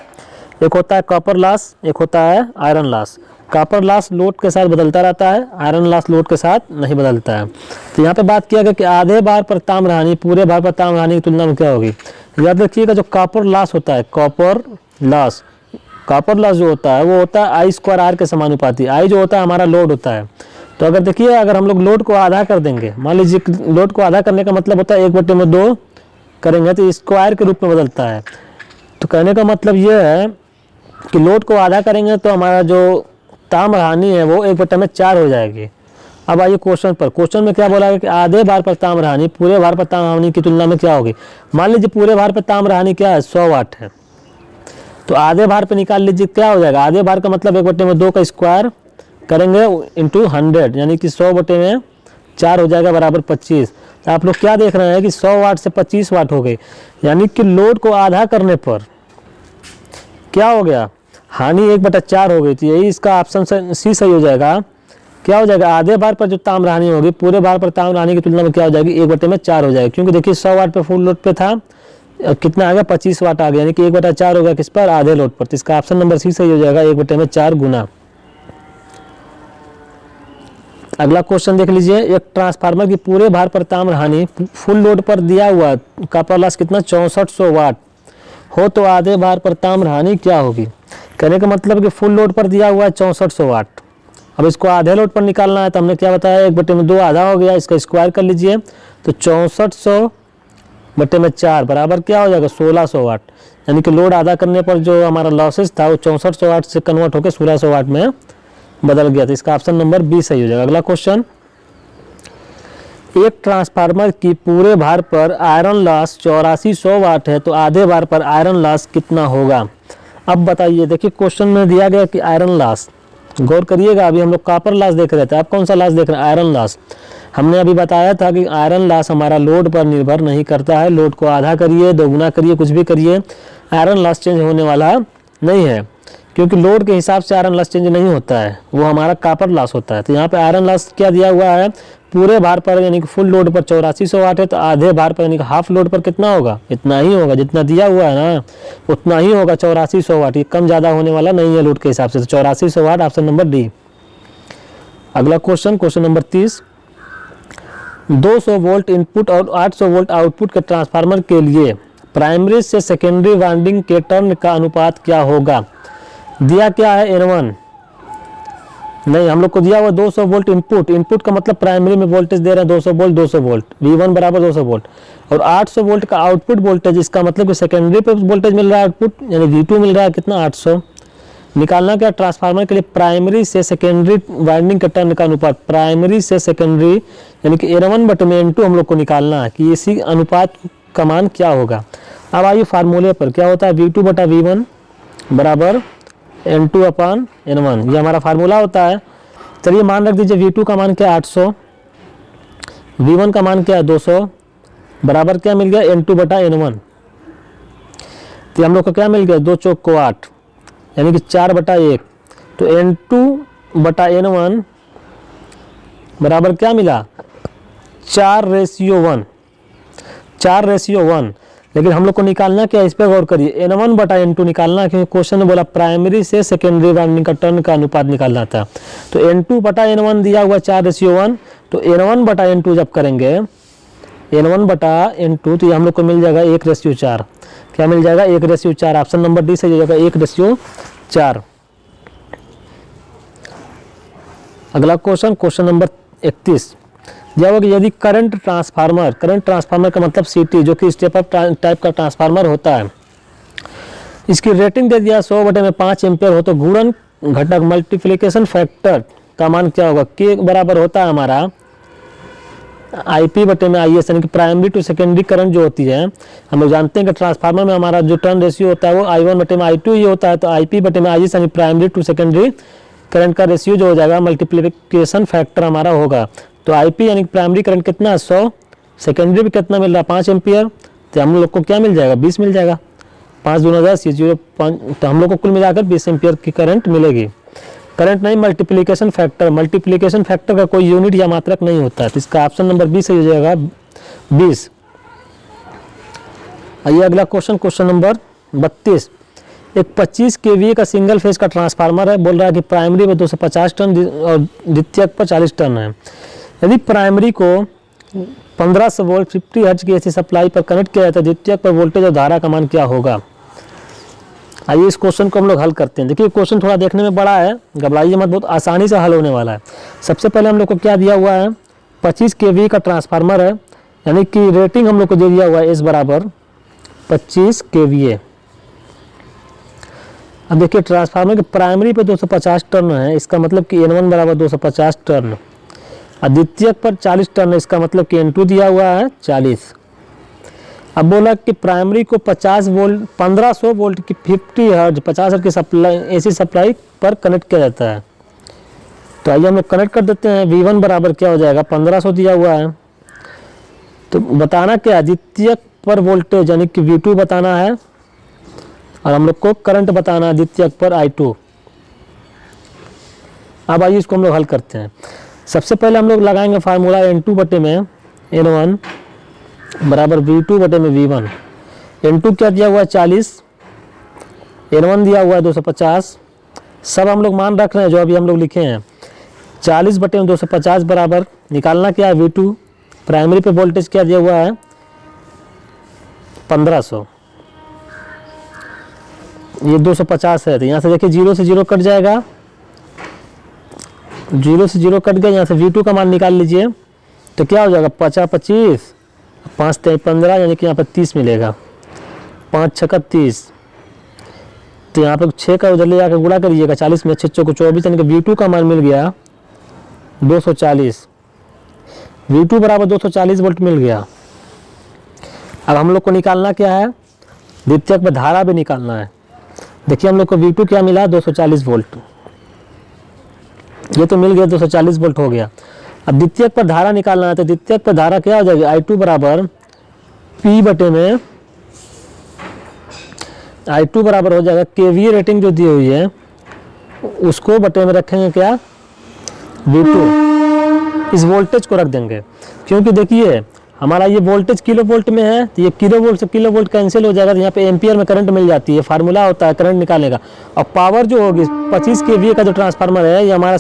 एक होता है कॉपर लॉस, एक होता है iron loss. Copper loss load के साथ बदलता रहता है, आयरन लॉस लोड के साथ नहीं बदलता है। तो यहाँ पे बात किया गया कि आधे भार पर ताम्र हानि पूरे भार पर ताम्र हानि की तुलना में क्या होगी। याद रखिएगा जो कॉपर लॉस होता है, कॉपर लॉस जो होता है वो होता है I2R के समानुपाती। I जो होता है हमारा लोड होता है। तो अगर देखिए अगर हम लोग लोड को आधा कर देंगे, मान लीजिए लोड को आधा करने का मतलब होता है 1/2 करेंगे तो स्क्वायर के रूप में बदलता है। तो कहने का मतलब ये है कि लोड को आधा करेंगे तो हमारा जो ताम्र हानि है वो 1/4 हो जाएगी। अब आइए क्वेश्चन में क्या बोला है कि आधे भार पर ताम्र हानि पूरे भार पर ताम्र हानि की तुलना में क्या होगी। मान लीजिए पूरे भार पर ताम्र हानि क्या है, 100 वाट है, तो आधे भार पे निकाल लीजिए क्या हो जाएगा, आधे भार का मतलब 1/2 का स्क्वायर करेंगे इंटू 100, यानी कि 100/4 हो जाएगा बराबर 25। तो आप लोग क्या देख रहे हैं कि 100 वाट से 25 वाट हो गई, यानी कि लोड को आधा करने पर क्या हो गया, हानि 1/4 हो गई थी। यही इसका ऑप्शन सी सही हो जाएगा। क्या हो जाएगा, आधे भार पर जो ताम्र हानि होगी पूरे भार पर ताम्र हानि की तुलना में क्या हो जाएगी, 1/4 हो जाएगी। क्योंकि देखिए 100 वाट पे फुल लोड पे था, कितना आ गया 25 वाट आ गया, यानी कि 1/4 हो गया किस पर, आधे लोड पर। तो इसका ऑप्शन नंबर सी सही हो जाएगा, 1/4 गुना। अगला क्वेश्चन देख लीजिए, एक ट्रांसफार्मर की पूरे भार पर ताम्र हानि फुल लोड पर दिया हुआ कॉपर लॉस कितना 6400 वाट हो तो आधे भार पर ताम्र हानि क्या होगी। कहने का मतलब कि फुल लोड पर दिया हुआ है 6400 वाट, अब इसको आधे लोड पर निकालना है तो हमने क्या बताया 1/2 आधा हो गया, इसका स्क्वायर कर लीजिए तो 6400/4 बराबर क्या हो जाएगा 1600 वाट। यानी कि लोड आधा करने पर जो हमारा लॉसेस था वो 6400 वाट से कन्वर्ट होकर 1600 वाट में बदल गया। तो इसका ऑप्शन नंबर बी सही हो जाएगा। अगला क्वेश्चन, एक ट्रांसफार्मर की पूरे भार पर आयरन लॉस 8400 वाट है तो आधे भार पर आयरन लॉस कितना होगा। अब बताइए, देखिए क्वेश्चन में दिया गया कि आयरन लॉस, गौर करिएगा, अभी हम लोग कॉपर लॉस देख रहे थे, आप कौन सा लॉस देख रहे हैं, आयरन लॉस। हमने अभी बताया था कि आयरन लॉस हमारा लोड पर निर्भर नहीं करता है, लोड को आधा करिए दोगुना करिए कुछ भी करिए, आयरन लॉस चेंज होने वाला नहीं है, क्योंकि लोड के हिसाब से आयरन लॉस चेंज नहीं होता है, वो हमारा कॉपर लॉस होता है। तो यहाँ पे आयरन लॉस क्या दिया हुआ है, पूरे भार पर यानी कि फुल लोड पर 8400 वाट है तो आधे भार पर यानी कि हाफ लोड पर कितना होगा, इतना ही होगा, जितना दिया हुआ है ना उतना ही होगा 8400 वाट, ये कम ज़्यादा होने वाला नहीं है लोड के हिसाब से। तो 8400 वाट ऑप्शन नंबर डी। अगला question, question number 30, 200 volt input और 800 वोल्ट आउटपुट के ट्रांसफार्मर के लिए प्राइमरी से सेकेंडरी वाइंडिंग के टर्न का अनुपात क्या होगा। दिया क्या है N1, नहीं हम लोग को दिया हुआ 200 वोल्ट इनपुट का मतलब प्राइमरी में वोल्टेज दे रहे हैं 200 वोल्ट V1 बराबर 200 वोल्ट, और 800 वोल्ट का आउटपुट वोल्टेज, इसका मतलब कि सेकेंडरी पे वोल्टेज मिल रहा है आउटपुट यानी V2 मिल रहा है कितना 800। निकालना क्या, ट्रांसफार्मर के लिए प्राइमरी से सेकेंडरी वाइंडिंग के टर्न का अनुपात, प्राइमरी से सेकेंडरी यानी कि N1/N2 हम लोग को निकालना है कि इसी अनुपात का मान क्या होगा। अब आइए फार्मूले पर, क्या होता है V2/V1 बराबर N2/N1, ये हमारा फार्मूला होता है। चलिए मान रख दीजिए V2 का मान क्या है 800, V1 का मान क्या है 200, बराबर क्या मिल गया N2/N1। तो हम लोग को क्या मिल गया, 2 चौक को 8 यानी कि 4/1। तो N2/N1 बराबर क्या मिला 4:1, 4:1। लेकिन हम लोग को निकालना क्या, इस पर गौर करिए, N1/N2 निकालना, क्योंकि क्वेश्चन ने बोला प्राइमरी से सेकेंडरी वाइंडिंग का टर्न का अनुपात निकालना था। तो N2/N1 दिया हुआ 4:1, तो N1/N2 जब करेंगे N1/N2 तो ये हम लोग को मिल जाएगा 1:4। क्या मिल जाएगा 1:4, ऑप्शन नंबर डी से हो जाएगा 1:4। अगला क्वेश्चन, क्वेश्चन नंबर 31 दिया हुआ कि यदि करंट ट्रांसफार्मर का मतलब सीटी जो कि स्टेप अप टाइप का ट्रांसफार्मर होता है, इसकी रेटिंग दे दिया 100/5 एम्पियर हो, तो गुणन घटक मल्टीप्लिकेशन फैक्टर का मान क्या होगा। के बराबर होता है हमारा IP/IS यानी कि प्राइमरी टू सेकेंडरी करंट जो होती है, हम लोग जानते हैं कि ट्रांसफार्मर में हमारा जो टर्न रेशियो होता है वो I1/I2 ही होता है। तो IP/IS यानी प्राइमरी टू सेकेंडरी करंट का रेशियो जो हो जाएगा मल्टीप्लिकेशन फैक्टर हमारा होगा। तो IP यानी प्राइमरी करंट कितना है 100, सेकेंडरी भी कितना मिल रहा है 5 एम्पियर, तो हम लोग को क्या मिल जाएगा 20 मिल जाएगा, 5 दूना 10 0.5, तो हम लोग को कुल मिलाकर 20 एम्पियर की करंट मिलेगी। करंट नहीं मल्टीप्लिकेशन फैक्टर का कोई यूनिट या मात्रक नहीं होता है, तो इसका ऑप्शन नंबर 20 हो जाएगा 20। आइए अगला क्वेश्चन, क्वेश्चन नंबर 32। एक 25 kVA का सिंगल फेज का ट्रांसफार्मर है, बोल रहा है कि प्राइमरी में 250 टन और द्वितीयक पर 40 टन है। यदि प्राइमरी को 1500 वोल्ट 50 हर्ट्ज की एसी सप्लाई पर कनेक्ट किया जाता है, द्वितीयक पर वोल्टेज और धारा का मान क्या होगा। आइए इस क्वेश्चन को हम लोग हल करते हैं। देखिए क्वेश्चन थोड़ा देखने में बड़ा है, घबराइए मत, बहुत आसानी से हल होने वाला है। सबसे पहले हम लोग को क्या दिया हुआ है 25 kVA का ट्रांसफार्मर है, यानी कि रेटिंग हम लोग को दे दिया हुआ है S बराबर 25 kVA। अब देखिए ट्रांसफार्मर के प्राइमरी पे 250 टर्न है, इसका मतलब कि N1 बराबर 250 टर्न, और द्वितीयक पर 40 टर्न है, इसका मतलब कि N2 दिया हुआ है 40। अब बोला कि प्राइमरी को 50 वोल्ट 1500 वोल्ट की 50 हर्ट्ज 50 हर्ट्ज की सप्लाई एसी सप्लाई पर कनेक्ट किया जाता है। तो आइए हम लोग कनेक्ट कर देते हैं। V1 बराबर क्या हो जाएगा 1500 दिया हुआ है, तो बताना क्या है द्वितीयक पर वोल्टेज यानी कि V2 बताना है, और हम लोग को करंट बताना है द्वितीयक पर I2। अब आइए इसको हम लोग हल करते हैं। सबसे पहले हम लोग लगाएंगे फार्मूला N2/N1 बराबर V2/V1। N2 क्या दिया हुआ है 40, N1 दिया हुआ है 250, सब हम लोग मान रख रहे हैं जो अभी हम लोग लिखे हैं। 40/250 बराबर निकालना क्या है V2, प्राइमरी पे वोल्टेज क्या दिया हुआ है 1500, ये 250 है, तो यहाँ से देखिए 0 से 0 कट जाएगा, 0 से 0 कट गया, यहाँ से V2 का मान निकाल लीजिए, तो क्या हो जाएगा 50 25 5 15 यानी कि यहाँ पर 30 मिलेगा, 5 6 30, तो यहाँ पर 6 का उधर ले जाकर गुणा करिएगा 40 में 6 को 24 यानी कि V2 का मान मिल गया 240। V2 बराबर 240 वोल्ट मिल गया। अब हम लोग को निकालना क्या है द्वितीयक में धारा भी निकालना है। देखिए हम लोग को V2 क्या मिला 240 वोल्ट, ये तो मिल गया 240 वोल्ट हो गया। अब द्वितीयक पर धारा निकालना है, तो द्वितीयक पर धारा क्या हो जाएगी I2 बराबर I2 बराबर हो जाएगा KVA रेटिंग जो दी हुई है उसको बटे में रखेंगे क्या V2, इस वोल्टेज को रख देंगे, क्योंकि देखिए हमारा ये वोल्टेज किलो वोल्ट में है, तो ये किलो वोल्ट से किलो वोल्ट कैंसिल हो जाएगा, तो यहाँ पे एम्पियर में करंट मिल जाती है, फार्मूला होता है करंट निकालने का। और पावर जो होगी 25 kVA का जो ट्रांसफार्मर है ये हमारा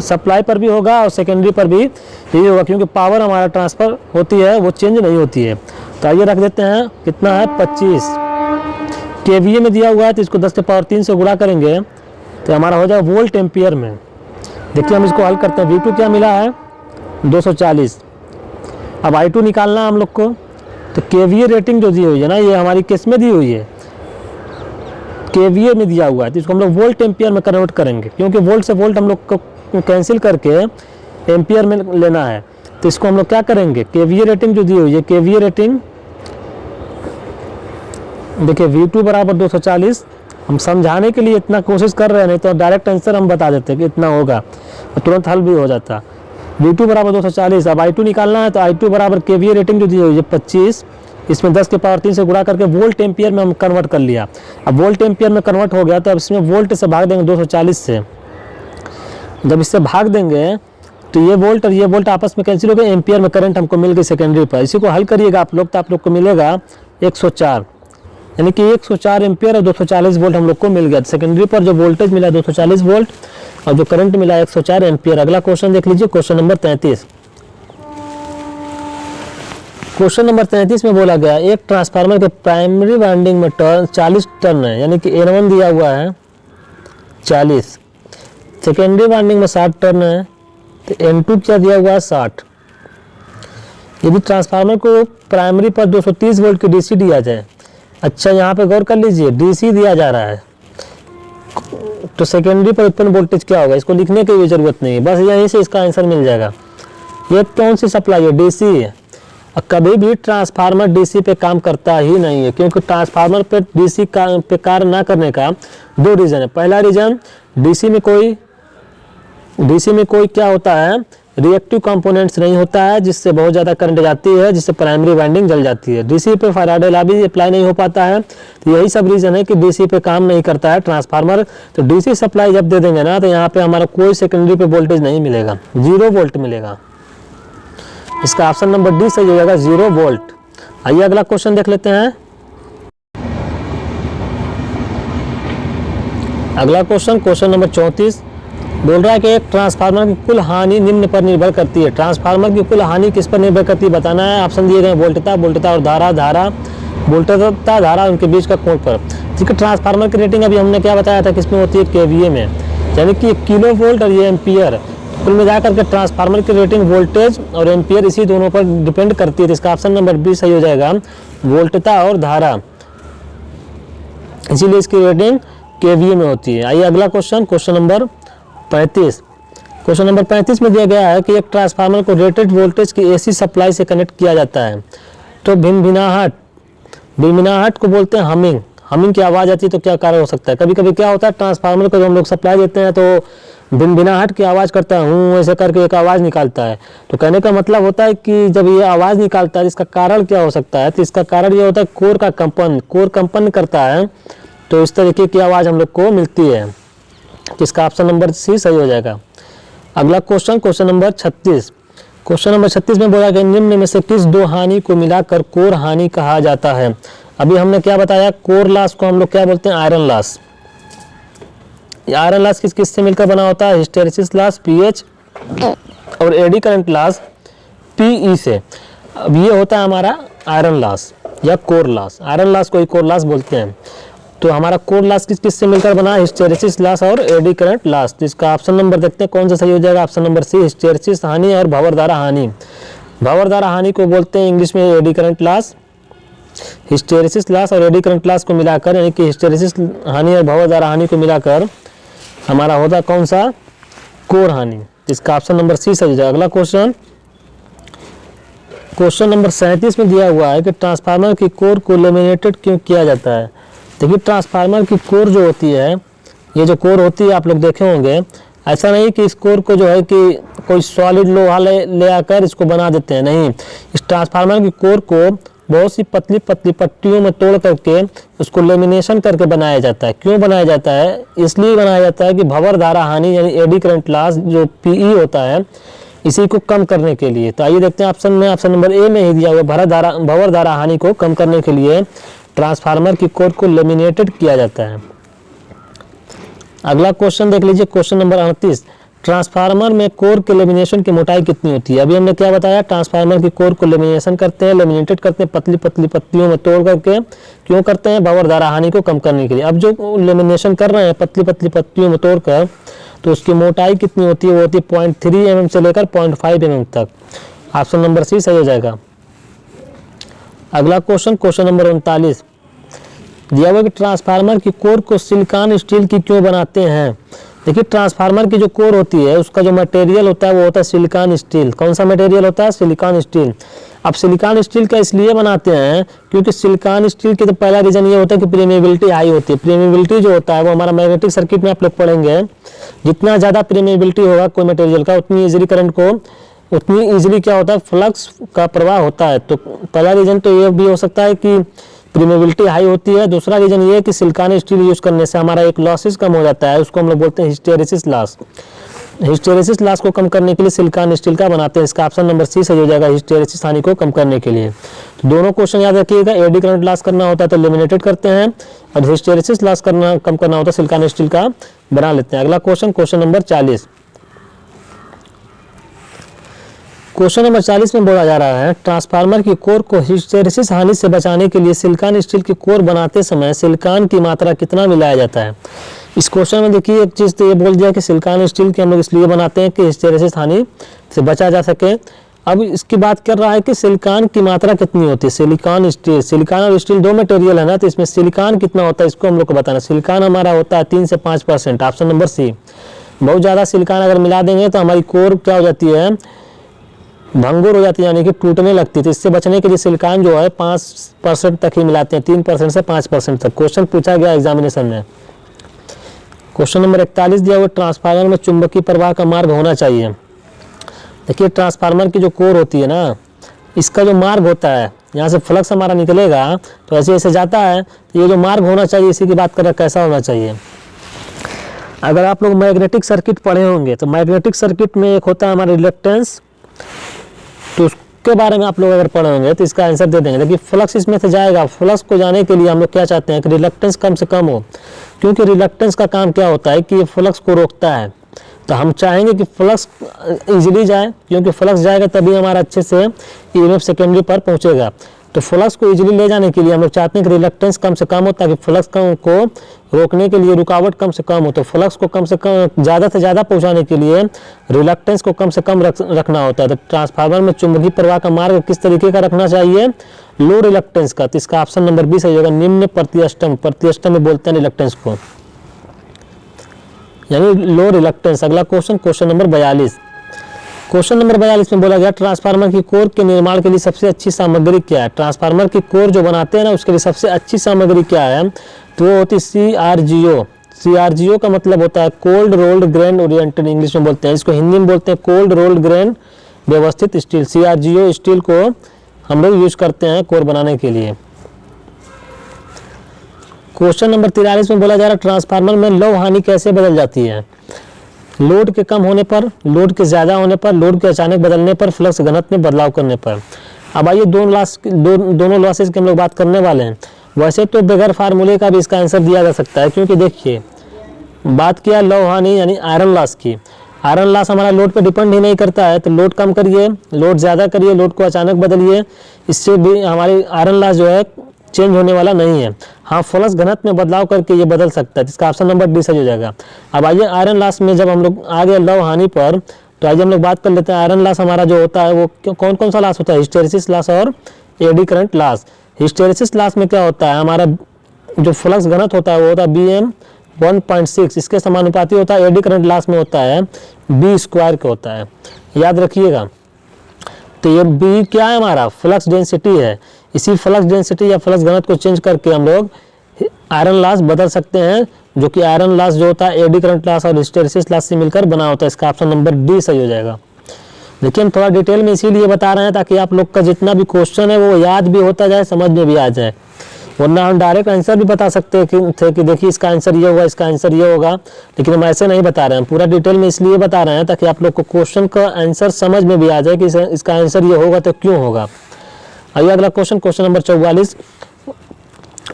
सप्लाई पर भी होगा और सेकेंडरी पर भी यही होगा, क्योंकि पावर हमारा ट्रांसफर होती है वो चेंज नहीं होती है। तो आइए रख देते हैं कितना है 25 kVA में दिया हुआ है, तो इसको 10 की पावर 3 से गुणा करेंगे तो हमारा हो जाएगा वोल्ट एम्पियर में। देखिए हम इसको हल करते हैं। V2 क्या मिला है 240, अब I2 निकालना है हम लोग को, तो KVA रेटिंग जो दी हुई है ना ये हमारी केस में दी हुई है, केवीए में दिया हुआ है, तो इसको हम लोग वोल्ट एम्पियर में कन्वर्ट करेंगे, क्योंकि वोल्ट से वोल्ट हम लोग को कैंसिल करके एम्पियर में लेना है। तो इसको हम लोग क्या करेंगे, केवीए रेटिंग जो दी हुई है, केवीए रेटिंग देखिए V2 बराबर 240, हम समझाने के लिए इतना कोशिश कर रहे हैं, नहीं तो डायरेक्ट आंसर हम बता देते कि इतना होगा तो तुरंत हल भी हो जाता। V2 बराबर 240, अब I2 निकालना है, तो I2 बराबर केवीए रेटिंग जो दी हुई है 25, इसमें 10 के पावर 3 से गुणा करके वोल्ट एम्पियर में हम कन्वर्ट कर लिया। अब वोल्ट एम्पियर में कन्वर्ट हो गया, तो अब इसमें वोल्ट से भाग देंगे 240 से। जब इससे भाग देंगे तो ये वोल्ट और ये वोल्ट आपस में कैंसिल हो गए, एम्पियर में करंट हमको मिल गई सेकेंडरी पर। इसी को हल करिएगा आप लोग, तो आप लोग को मिलेगा 104, यानी कि 104 एम्पियर और 240 वोल्ट हम लोग को मिल गया। सेकेंडरी पर जो वोल्टेज मिला 240 वोल्ट और जो करंट मिला 104 एम्पियर। अगला क्वेश्चन देख लीजिए, क्वेश्चन नंबर 33। क्वेश्चन नंबर 33 में बोला गया एक ट्रांसफार्मर के प्राइमरी वाइंडिंग में टर्न 40 टर्न है, यानी कि N1 दिया हुआ है 40, सेकेंडरी वाइंडिंग में 60 टर्न है, तो N2 क्या दिया हुआ है 60। यदि ट्रांसफार्मर को प्राइमरी पर 230 वोल्ट की डीसी दिया जाए, अच्छा यहाँ पे गौर कर लीजिए, डीसी दिया जा रहा है, तो सेकेंडरी पर उत्पन्न वोल्टेज क्या होगा, इसको लिखने की भी जरूरत नहीं है, बस यहीं से इसका आंसर मिल जाएगा। ये कौन सी सप्लाई है, डीसी है। और कभी भी ट्रांसफार्मर डीसी पे काम करता ही नहीं है, क्योंकि ट्रांसफार्मर पे डीसी पे कार्य ना करने का दो रीज़न है। पहला रीज़न, डीसी में कोई क्या होता है, रिएक्टिव कंपोनेंट्स नहीं होता है, जिससे बहुत ज़्यादा करंट जाती है, जिससे प्राइमरी वाइंडिंग जल जाती है। डीसी पे फैराडे लॉ भी अप्लाई नहीं हो पाता है, तो यही सब रीज़न है कि डीसी पे काम नहीं करता है ट्रांसफार्मर। तो डीसी सप्लाई जब दे देंगे ना, तो यहाँ पे हमारा कोई सेकेंडरी पे वोल्टेज नहीं मिलेगा, 0 वोल्ट मिलेगा। इसका ऑप्शन नंबर डी सही हो जाएगा, 0 वोल्ट। आइए अगला क्वेश्चन देख लेते हैं। अगला क्वेश्चन, क्वेश्चन नंबर 34 बोल रहा है कि एक ट्रांसफार्मर की कुल हानि निम्न पर निर्भर करती है। ट्रांसफार्मर की कुल हानि किस पर निर्भर करती है बताना है। ऑप्शन दिए गए वोल्टता और धारा, वोल्टता धारा उनके बीच का कोण पर। ठीक है, ट्रांसफार्मर की रेटिंग अभी हमने क्या बताया था, किसमें होती है, केवीए में, यानी कि किलो वोल्ट और ये एम्पियर। कुल मिला करके ट्रांसफार्मर की रेटिंग वोल्टेज और एम्पियर इसी दोनों पर डिपेंड करती है। तो इसका ऑप्शन नंबर बी सही हो जाएगा, वोल्टता और धारा, इसीलिए इसकी रेटिंग केवीए में होती है। आइए अगला question, question number 35। Question number 35 में दिया गया है कि एक ट्रांसफार्मर को रेटेड वोल्टेज की एसी सप्लाई से कनेक्ट किया जाता है, तो भिनभिनाहट को बोलते हैं हमिंग की आवाज़ आती है, तो क्या कारण हो सकता है। कभी कभी क्या होता है, ट्रांसफार्मर को जब हम लोग सप्लाई देते हैं तो भिनभिनाहट की आवाज़ करता है, हूँ ऐसे करके एक आवाज़ निकालता है। तो कहने का मतलब होता है कि जब ये आवाज़ निकालता है, इसका कारण क्या हो सकता है, तो इसका कारण ये होता है कोर कंपन करता है, तो इस तरीके की आवाज़ हम लोग को मिलती है। इसका ऑप्शन नंबर सी सही हो जाएगा। अगला question, question number 36। Question number 36 में बोला गया निम्न में से किस दो हानि को मिलाकर कोर हानि कहा जाता है। अभी हमने क्या बताया, कोर लॉस को हम लोग क्या बोलते हैं, आयरन लॉस। आयरन लॉस किस से मिलकर बना होता है, हिस्टेरेसिस लॉस पीएच और एडी करंट लॉस पीई से। अब ये होता है हमारा आयरन लॉस या कोर लॉस। आयरन लॉस को ही कोर लॉस बोलते हैं। तो हमारा कोर लॉस किस से मिलकर बना, हिस्टेरेसिस लॉस और एडी करंट लॉस। तो इसका ऑप्शन नंबर देखते हैं कौन सा सही हो जाएगा, ऑप्शन नंबर सी, हिस्टेरेसिस हानि और भंवरधारा हानि। भंवरधारा हानि को बोलते हैं इंग्लिश में eddy current loss. Hysteresis loss और एडी करंट लॉस को मिलाकर, यानी कि हिस्टेरेसिस हानि और भंवरधारा हानि को मिलाकर हमारा होता कौन सा, कोर हानि। इसका ऑप्शन नंबर सी सही हो जाएगा। अगला क्वेश्चन, क्वेश्चन नंबर 37 में दिया हुआ है कि ट्रांसफार्मर की कोर को लेमिनेटेड क्यों किया जाता है। देखिए, ट्रांसफार्मर की कोर जो होती है, ये जो कोर होती है आप लोग देखे होंगे, ऐसा नहीं कि इस कोर को जो है कि कोई सॉलिड लोहा ले आकर इसको बना देते हैं, नहीं। इस ट्रांसफार्मर की कोर को बहुत सी पतली पट्टियों में तोड़ करके उसको लेमिनेशन करके बनाया जाता है। क्यों बनाया जाता है, इसलिए बनाया जाता है कि भंवरधारा हानि यानी एडी करंट लॉस जो पीई होता है, इसी को कम करने के लिए। तो आइए देखते हैं ऑप्शन में, ऑप्शन नंबर ए में ही दिया हुआ भंवरधारा हानि को कम करने के लिए ट्रांसफार्मर की कोर को लेमिनेटेड किया जाता है। अगला क्वेश्चन देख लीजिए, क्वेश्चन नंबर 38। ट्रांसफार्मर में कोर के लेमिनेशन की मोटाई कितनी होती है। अभी हमने क्या बताया, ट्रांसफार्मर की कोर को लेमिनेशन करते हैं, लेमिनेटेड करते हैं पतली पत्तियों में तोड़ करके। क्यों करते हैं, भंवरधारा हानि को कम करने के लिए। अब जो लेमिनेशन कर रहे हैं पतली पत्तियों में तोड़कर, तो उसकी मोटाई कितनी होती है, वो होती है 0.3 mm से लेकर 0.5 mm तक। ऑप्शन नंबर सी सही हो जाएगा। अगला क्वेश्चन, क्वेश्चन नंबर 39। दिया हुआ कि ट्रांसफार्मर की कोर को सिलिकॉन स्टील की क्यों बनाते हैं। देखिए ट्रांसफार्मर की जो कोर होती है उसका जो मटेरियल होता है वो होता है सिलिकॉन स्टील। कौन सा मटेरियल होता है? Silicon steel. अब सिलिकॉन स्टील का इसलिए बनाते हैं क्योंकि सिलिकॉन स्टील की तो पहला रीजन ये होता है कि प्रीमेबिलिटी हाई होती है। प्रीमेबिलिटी जो होता है वो हमारा मैग्नेटिक सर्किट में आप लोग पढ़ेंगे, जितना ज़्यादा प्रीमेबिलिटी होगा कोई मटेरियल का उतनी ईजिली करंट को, उतनी ईजिली क्या होता है, फ्लक्स का प्रवाह होता है। तो पहला रीजन तो ये भी हो सकता है कि प्रीमेबिलिटी हाई होती है। दूसरा रीजन ये है कि सिलिकॉन स्टील यूज करने से हमारा एक लॉसेस कम हो जाता है, उसको हम लोग बोलते हैं हिस्टेरेसिस लॉस। हिस्टेरेसिस लॉस को कम करने के लिए सिलिकॉन स्टील का बनाते हैं। इसका ऑप्शन नंबर सी सही हो जाएगा, हिस्टेरेसिस हानि को कम करने के लिए। तो दोनों क्वेश्चन याद रखिएगा, एडी करंट लॉस करना होता है तो लिमिटेड करते हैं, और हिस्टेरेसिस लॉस करना कम करना होता है सिलिकॉन स्टील का बना लेते हैं। अगला question, question number 40। Question number 40 में बोला जा रहा है ट्रांसफार्मर की कोर को हिस्टेरेसिस हानि से बचाने के लिए सिलिकॉन स्टील की कोर बनाते समय सिलिकॉन की मात्रा कितना मिलाया जाता है। इस क्वेश्चन में देखिए एक चीज़ तो ये बोल दिया कि सिलिकॉन स्टील की हम लोग इसलिए बनाते हैं कि हिस्टेरेसिस हानि से बचा जा सके। अब इसकी बात कर रहा है कि सिलिकॉन की मात्रा कितनी होती है। सिलिकॉन स्टील, सिलिकॉन और स्टील दो मटेरियल है ना, तो इसमें सिलिकॉन कितना होता है इसको हम लोग को बताना। सिलिकॉन हमारा होता है 3 से 5%, ऑप्शन नंबर सी। बहुत ज़्यादा सिलिकॉन अगर मिला देंगे तो हमारी कोर क्या हो जाती है, भंगुर हो जाती है, यानी कि टूटने लगती है। तो इससे बचने के लिए सिलिकॉन जो है 5% तक ही मिलाते हैं, 3% से 5% तक। क्वेश्चन पूछा गया एग्जामिनेशन में। क्वेश्चन नंबर 41 दिया हुआ ट्रांसफार्मर में चुंबकीय प्रवाह का मार्ग होना चाहिए। देखिए ट्रांसफार्मर की जो कोर होती है ना, इसका जो मार्ग होता है, यहाँ से फ्लक्स हमारा निकलेगा तो ऐसे ऐसे जाता है, तो ये जो मार्ग होना चाहिए इसी की बात कर रहे हैं, कैसा होना चाहिए। अगर आप लोग मैग्नेटिक सर्किट पढ़े होंगे तो मैग्नेटिक सर्किट में एक होता है हमारा रिलक्टेंस, तो उसके बारे में आप लोग अगर पढ़े होंगे तो इसका आंसर दे देंगे। देखिए फ्लक्स इसमें से जाएगा, फ्लक्स को जाने के लिए हम लोग क्या चाहते हैं कि रिलक्टेंस कम से कम हो, क्योंकि रिलक्टेंस का काम क्या होता है कि ये फ्लक्स को रोकता है। तो हम चाहेंगे कि फ्लक्स इजीली जाए, क्योंकि फ्लक्स जाएगा तभी हमारा अच्छे से ईएमएफ सेकेंडरी पर पहुंचेगा। तो फ्लक्स को इजीली ले जाने के लिए हम लोग चाहते हैं कि रिलक्टेंस कम से कम हो, ताकि फ्लक्स को रोकने के लिए रुकावट कम से कम हो। तो फ्लक्स को कम से कम ज़्यादा से ज़्यादा पहुंचाने के लिए रिलक्टेंस को कम से कम रखना होता है। तो ट्रांसफार्मर में चुंबकीय प्रवाह का मार्ग किस तरीके का रखना चाहिए, लो रिलक्टेंस का। तो इसका ऑप्शन नंबर 20 होगा, निम्न प्रतिअष्टम। प्रतिअष्टम में बोलते हैं रिलक्टेंस को, यानी लो रिलक्टेंस। अगला question, question number 42। Question number 42 में बोला गया ट्रांसफार्मर की कोर के निर्माण के लिए सबसे अच्छी सामग्री क्या है। ट्रांसफार्मर की कोर जो बनाते हैं ना, उसके लिए सबसे अच्छी सामग्री क्या है, तो वो होती है CRGO। CRGO का मतलब होता है cold rolled grain oriented, English में बोलते हैं इसको, हिंदी में बोलते हैं कोल्ड रोल्ड ग्रेन व्यवस्थित स्टील। CRGO स्टील को हम लोग यूज करते हैं कोर बनाने के लिए। क्वेश्चन नंबर 43 में बोला जा रहा है ट्रांसफार्मर में लौ हानि कैसे बदल जाती है। लोड के कम होने पर, लोड के ज़्यादा होने पर, लोड के अचानक बदलने पर, फ्लक्स घनत्व में बदलाव करने पर। अब आइए दोनों लॉसेस की हम लोग बात करने वाले हैं। वैसे तो बगैर फार्मूले का भी इसका आंसर दिया जा सकता है, क्योंकि देखिए बात किया लौ हानि यानी आयरन लॉस की। आयरन लॉस हमारा लोड पे डिपेंड ही नहीं करता है, तो लोड कम करिए, लोड ज़्यादा करिए, लोड को अचानक बदलिए, इससे भी हमारी आयरन लॉस जो है चेंज होने वाला नहीं है। हाँ, फ्लक्स घनत्व में बदलाव करके ये बदल सकता है। इसका ऑप्शन नंबर डी सही हो जाएगा। अब आइए आयरन लॉस में जब हम लोग आ गए लौ हानि पर, तो आइए हम लोग बात कर लेते हैं आयरन लॉस हमारा जो होता है वो कौन कौन सा लॉस होता है, हिस्टेरेसिस लॉस और eddy current loss. Hysteresis loss में क्या होता है, हमारा जो फ्लक्स घनत्व होता है वो होता है BM 1.6, इसके समानुपाती होता है। एडी करंट लॉस में होता है B स्क्वायर का होता है, याद रखिएगा। तो ये B क्या है, हमारा फ्लक्स डेंसिटी है। इसी फ्लक्स डेंसिटी या फ्लक्स घनत्व को चेंज करके हम लोग आयरन लॉस बदल सकते हैं, जो कि आयरन लॉस जो होता है एडी करंट लॉस और हिस्टेरेसिस लॉस से मिलकर बना होता है। इसका ऑप्शन नंबर डी सही हो जाएगा। लेकिन थोड़ा डिटेल में इसीलिए बता रहे हैं ताकि आप लोग का जितना भी क्वेश्चन है वो याद भी होता जाए, समझ में भी आ जाए। वरना हम डायरेक्ट आंसर भी बता सकते थे कि देखिए इसका आंसर ये होगा, इसका आंसर ये होगा, लेकिन हम ऐसे नहीं बता रहे हैं। पूरा डिटेल में इसलिए बता रहे हैं ताकि आप लोग को क्वेश्चन का आंसर समझ में भी आ जाए कि इसका आंसर ये होगा तो क्यों होगा। आइए अगला क्वेश्चन, क्वेश्चन नंबर 44।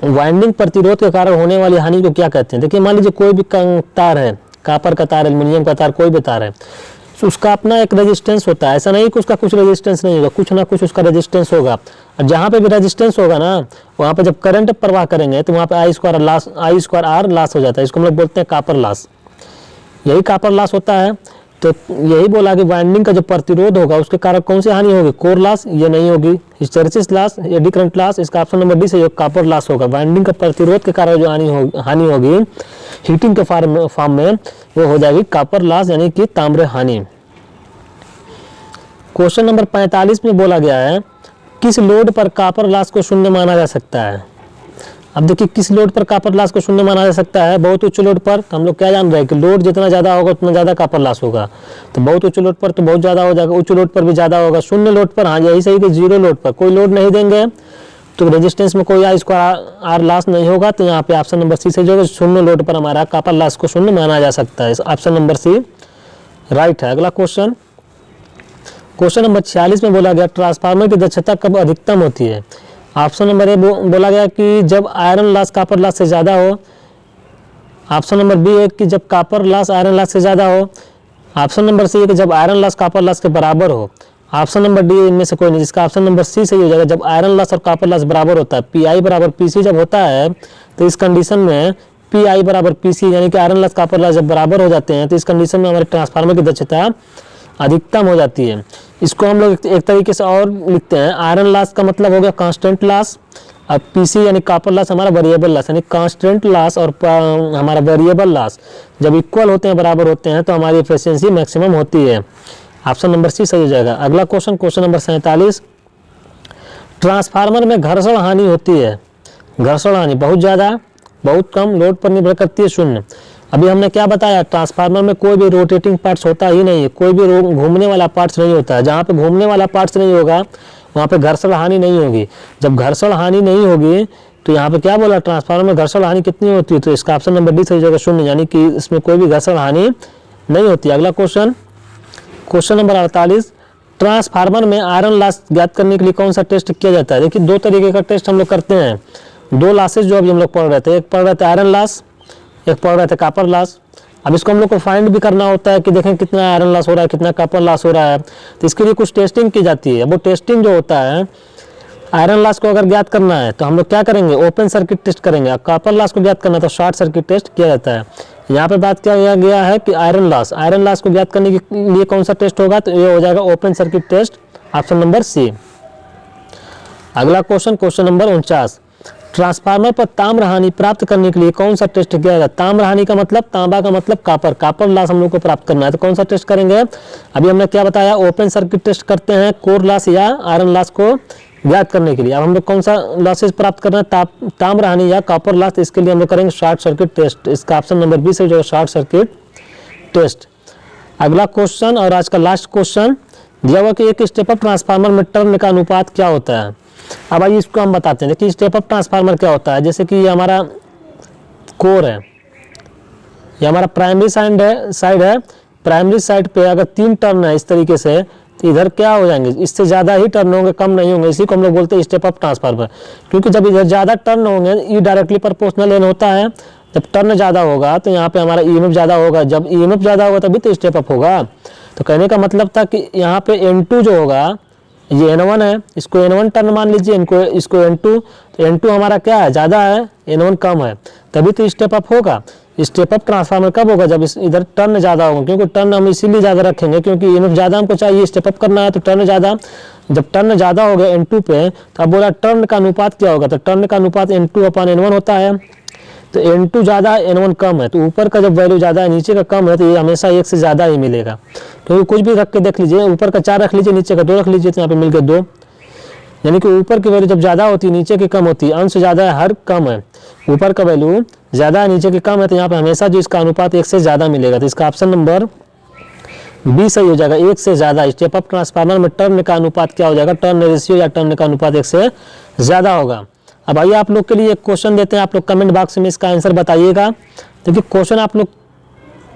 वाइंडिंग प्रतिरोध के कारण होने वाली हानि को क्या कहते हैं। देखिए मान लीजिए कोई भी तार है, कापर का तार, एल्युमिनियम का तार, कोई भी तार है, तो उसका अपना एक रेजिस्टेंस होता है। ऐसा नहीं कि उसका कुछ रेजिस्टेंस नहीं होगा, कुछ ना कुछ उसका रेजिस्टेंस होगा। और जहाँ पे भी रेजिस्टेंस होगा ना, वहाँ पे जब करंट प्रवाह करेंगे तो वहाँ पे I स्क्वायर R लॉस हो जाता है। इसको हम लोग बोलते हैं कापर लॉस। यही कापर लॉस होता है। तो यही बोला कि वाइंडिंग का जो प्रतिरोध होगा उसके कारण कौन सी हानि होगी, कोर लॉस, ये नहीं होगी। Hysteresis loss, eddy current loss, इसका ऑप्शन नंबर डी से कॉपर लॉस होगा। वाइंडिंग का प्रतिरोध के कारण जो हानि होगी हीटिंग के फॉर्म में वो हो जाएगी कॉपर लॉस यानी कि ताम्र हानि। क्वेश्चन नंबर 45 में बोला गया है किस लोड पर कॉपर लॉस को शून्य माना जा सकता है। अब देखिए किस लोड पर कॉपर लॉस को शून्य माना जा सकता है, बहुत उच्च लोड पर। तो हम लोग क्या जान रहे हैं कि लोड जितना ज़्यादा होगा उतना ज़्यादा कॉपर लॉस होगा। तो बहुत उच्च लोड पर तो बहुत ज़्यादा हो जाएगा, उच्च लोड पर भी ज़्यादा होगा। शून्य लोड पर हाँ यही सही कि जीरो लोड पर कोई लोड नहीं देंगे तो रेजिस्टेंस में कोई आर लॉस नहीं होगा। तो यहाँ पे ऑप्शन नंबर सी से जो शून्य लोड पर हमारा कॉपर लॉस को शून्य माना जा सकता है। ऑप्शन नंबर सी राइट है। अगला क्वेश्चन नंबर 46 में बोला गया ट्रांसफार्मर की दक्षता कब अधिकतम होती है। ऑप्शन नंबर ए बोला गया कि जब आयरन लॉस कॉपर लॉस से ज़्यादा हो। ऑप्शन नंबर बी है कि जब कॉपर लॉस आयरन लॉस से ज़्यादा हो। ऑप्शन नंबर सी है कि जब आयरन लॉस कॉपर लॉस के बराबर हो। ऑप्शन नंबर डी इनमें से कोई नहीं, जिसका ऑप्शन नंबर सी सही हो जाएगा। जब आयरन लॉस और कॉपर लॉस बराबर होता है, पी बराबर पी जब होता है तो इस कंडीशन में पी बराबर पी यानी कि आयरन लॉस कॉपर लॉस जब बराबर हो जाते हैं तो इस कंडीशन में हमारे ट्रांसफार्मर की दक्षता अधिकतम हो जाती है। इसको हम लोग एक तरीके से और लिखते हैं, आयरन लॉस का मतलब हो गया कांस्टेंट लॉस, और पीसी यानी कॉपर लॉस हमारा वेरिएबल लॉस, यानी कांस्टेंट लॉस और हमारा वेरिएबल लॉस जब इक्वल होते हैं, बराबर होते हैं, तो हमारी एफिशिएंसी मैक्सिमम होती है। ऑप्शन नंबर सी सही हो जाएगा। अगला क्वेश्चन नंबर 47, ट्रांसफार्मर में घर्षण हानि होती है। घर्षण हानि बहुत ज़्यादा, बहुत कम, लोड पर निर्भर करती है, शून्य। अभी हमने क्या बताया, ट्रांसफार्मर में कोई भी रोटेटिंग पार्ट्स होता ही नहीं है, कोई भी घूमने वाला पार्ट्स नहीं होता है। जहाँ पे घूमने वाला पार्ट्स नहीं होगा वहाँ पे घर्षण हानि नहीं होगी। जब घर्षण हानि नहीं होगी तो यहाँ पे क्या बोला, ट्रांसफार्मर में घर्षण हानि कितनी होती है, तो इसका ऑप्शन नंबर डी सही जगह शून्य, यानी कि इसमें कोई भी घर्षण हानि नहीं होती। अगला क्वेश्चन नंबर 48, ट्रांसफार्मर में आयरन लॉस ज्ञात करने के लिए कौन सा टेस्ट किया जाता है। देखिए दो तरीके का टेस्ट हम लोग करते हैं, दो लॉसेज जो अभी हम लोग पढ़ रहे थे, एक पढ़ रहे थे आयरन लॉस, एक पढ़ रहे थे कॉपर लॉस। अब इसको हम लोग को फाइंड भी करना होता है कि देखें कितना आयरन लॉस हो रहा है, कितना कॉपर लॉस हो रहा है, तो इसके लिए कुछ टेस्टिंग की जाती है। वो टेस्टिंग जो होता है, आयरन लॉस को अगर ज्ञात करना है तो हम लोग क्या करेंगे, ओपन सर्किट टेस्ट करेंगे। कॉपर लॉस को ज्ञात करना है तो शॉर्ट सर्किट टेस्ट किया जाता है। यहाँ पे बात किया गया है कि आयरन लॉस को ज्ञात करने के लिए कौन सा टेस्ट होगा, तो ये हो जाएगा open circuit test, option number C. अगला क्वेश्चन नंबर 49, ट्रांसफार्मर पर ताम्र हानि प्राप्त करने के लिए कौन सा टेस्ट किया जाएगा। ताम्र हानि का मतलब, तांबा का मतलब कॉपर लॉस हम लोग को प्राप्त करना है, तो कौन सा टेस्ट करेंगे। अभी हमने क्या बताया, ओपन सर्किट टेस्ट करते हैं कोर लॉस या आयरन लॉस को ज्ञात करने के लिए। अब हम लोग कौन सा लॉसेज प्राप्त करना है, ताम्र हानि या कॉपर लॉस, इसके लिए हम लोग करेंगे शॉर्ट सर्किट टेस्ट। इसका ऑप्शन नंबर बी से जो शॉर्ट सर्किट टेस्ट। अगला क्वेश्चन और आज का लास्ट क्वेश्चन दिया हुआ कि एक स्टेप अप ट्रांसफार्मर में टर्न का अनुपात क्या होता है। अब आइए इसको हम बताते हैं कि स्टेप अप ट्रांसफार्मर क्या होता है। जैसे कि ये हमारा कोर है, ये हमारा प्राइमरी साइड है। प्राइमरी साइड पे अगर 3 टर्न है इस तरीके से, तो इधर क्या हो जाएंगे, इससे ज़्यादा ही टर्न होंगे, कम नहीं होंगे। इसी को हम लोग बोलते हैं स्टेप अप ट्रांसफार्मर, क्योंकि जब इधर ज़्यादा टर्न होंगे, ये डायरेक्टली प्रोपोर्शनल एन होता है। जब टर्न ज़्यादा होगा तो यहाँ पे हमारा ईएमएफ ज़्यादा होगा, जब ईएमएफ ज़्यादा होगा तभी तो स्टेप अप होगा। तो कहने का मतलब था कि यहाँ पे N2 जो होगा, ये N1 है, इसको N1 टर्न मान लीजिए, इसको N2, तो N2 हमारा क्या है, ज़्यादा है, N1 कम है, तभी तो स्टेप अप होगा। स्टेप अप ट्रांसफार्मर कब होगा, जब इधर टर्न ज़्यादा होगा, क्योंकि टर्न हम इसीलिए ज़्यादा रखेंगे क्योंकि ईएमएफ ज़्यादा हमको चाहिए, स्टेप अप करना है तो टर्न ज़्यादा। जब टर्न ज़्यादा हो गया N2 पे, तो अब बोला टर्न का अनुपात क्या होगा, तो टर्न का अनुपात N2/N1 होता है। तो N2 ज़्यादा है, N1 कम है, तो ऊपर का जब वैल्यू ज़्यादा है, नीचे का कम है, तो ये हमेशा 1 से ज़्यादा ही मिलेगा। क्योंकि कुछ भी रख के देख लीजिए, ऊपर का 4 रख लीजिए, नीचे का 2 रख लीजिए, तो यहाँ पे मिल गया 2, यानी कि ऊपर की वैल्यू जब ज़्यादा होती है, नीचे की कम होती है। अंश ज़्यादा है, हर कम है, ऊपर का वैल्यू ज़्यादा है, नीचे की कम है, तो यहाँ पे हमेशा जो इसका अनुपात 1 से ज़्यादा मिलेगा। तो इसका ऑप्शन नंबर बी सही हो जाएगा, 1 से ज़्यादा। स्टेप अप ट्रांसफार्मर में टर्न का अनुपात क्या हो जाएगा, टर्न रेशियो या टर्न का अनुपात 1 से ज़्यादा होगा। अब आइए आप लोग के लिए एक क्वेश्चन देते हैं, आप लोग कमेंट बॉक्स में इसका आंसर बताइएगा। देखिए क्वेश्चन आप लोग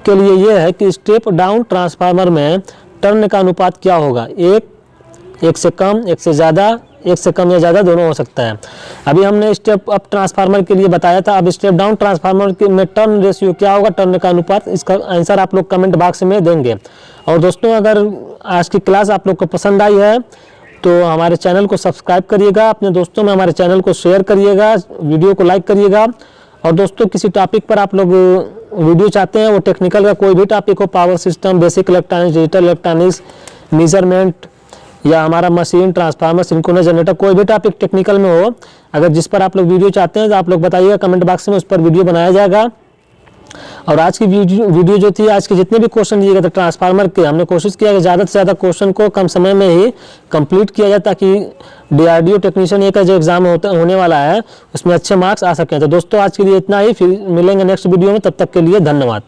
के लिए ये है कि स्टेप डाउन ट्रांसफार्मर में टर्न का अनुपात क्या होगा, 1 से कम, 1 से ज़्यादा, 1 से कम या ज़्यादा दोनों हो सकता है। अभी हमने स्टेप अप ट्रांसफार्मर के लिए बताया था, अब स्टेप डाउन ट्रांसफार्मर में टर्न रेशियो क्या होगा, टर्न का अनुपात, इसका आंसर आप लोग कमेंट बॉक्स में देंगे। और दोस्तों अगर आज की क्लास आप लोग को पसंद आई है तो हमारे चैनल को सब्सक्राइब करिएगा, अपने दोस्तों में हमारे चैनल को शेयर करिएगा, वीडियो को लाइक करिएगा और दोस्तों किसी टॉपिक पर आप लोग वीडियो चाहते हैं, वो टेक्निकल का कोई भी टॉपिक हो, power system, basic electronics, digital electronics, measurement या हमारा मशीन, ट्रांसफार्मर, सिंक्रोनस जनरेटर, कोई भी टॉपिक टेक्निकल में हो, अगर जिस पर आप लोग वीडियो चाहते हैं तो आप लोग बताइएगा कमेंट बॉक्स में, उस पर वीडियो बनाया जाएगा। और आज की वीडियो जो थी, आज के जितने भी क्वेश्चन दिए गए थे ट्रांसफार्मर के, हमने कोशिश किया कि ज़्यादा से ज़्यादा क्वेश्चन को कम समय में ही कंप्लीट किया जाए, ताकि DRDO टेक्नीशियन का जो एग्जाम होने वाला है उसमें अच्छे मार्क्स आ सकें। तो दोस्तों आज के लिए इतना ही, फिर मिलेंगे नेक्स्ट वीडियो में, तब तक के लिए धन्यवाद।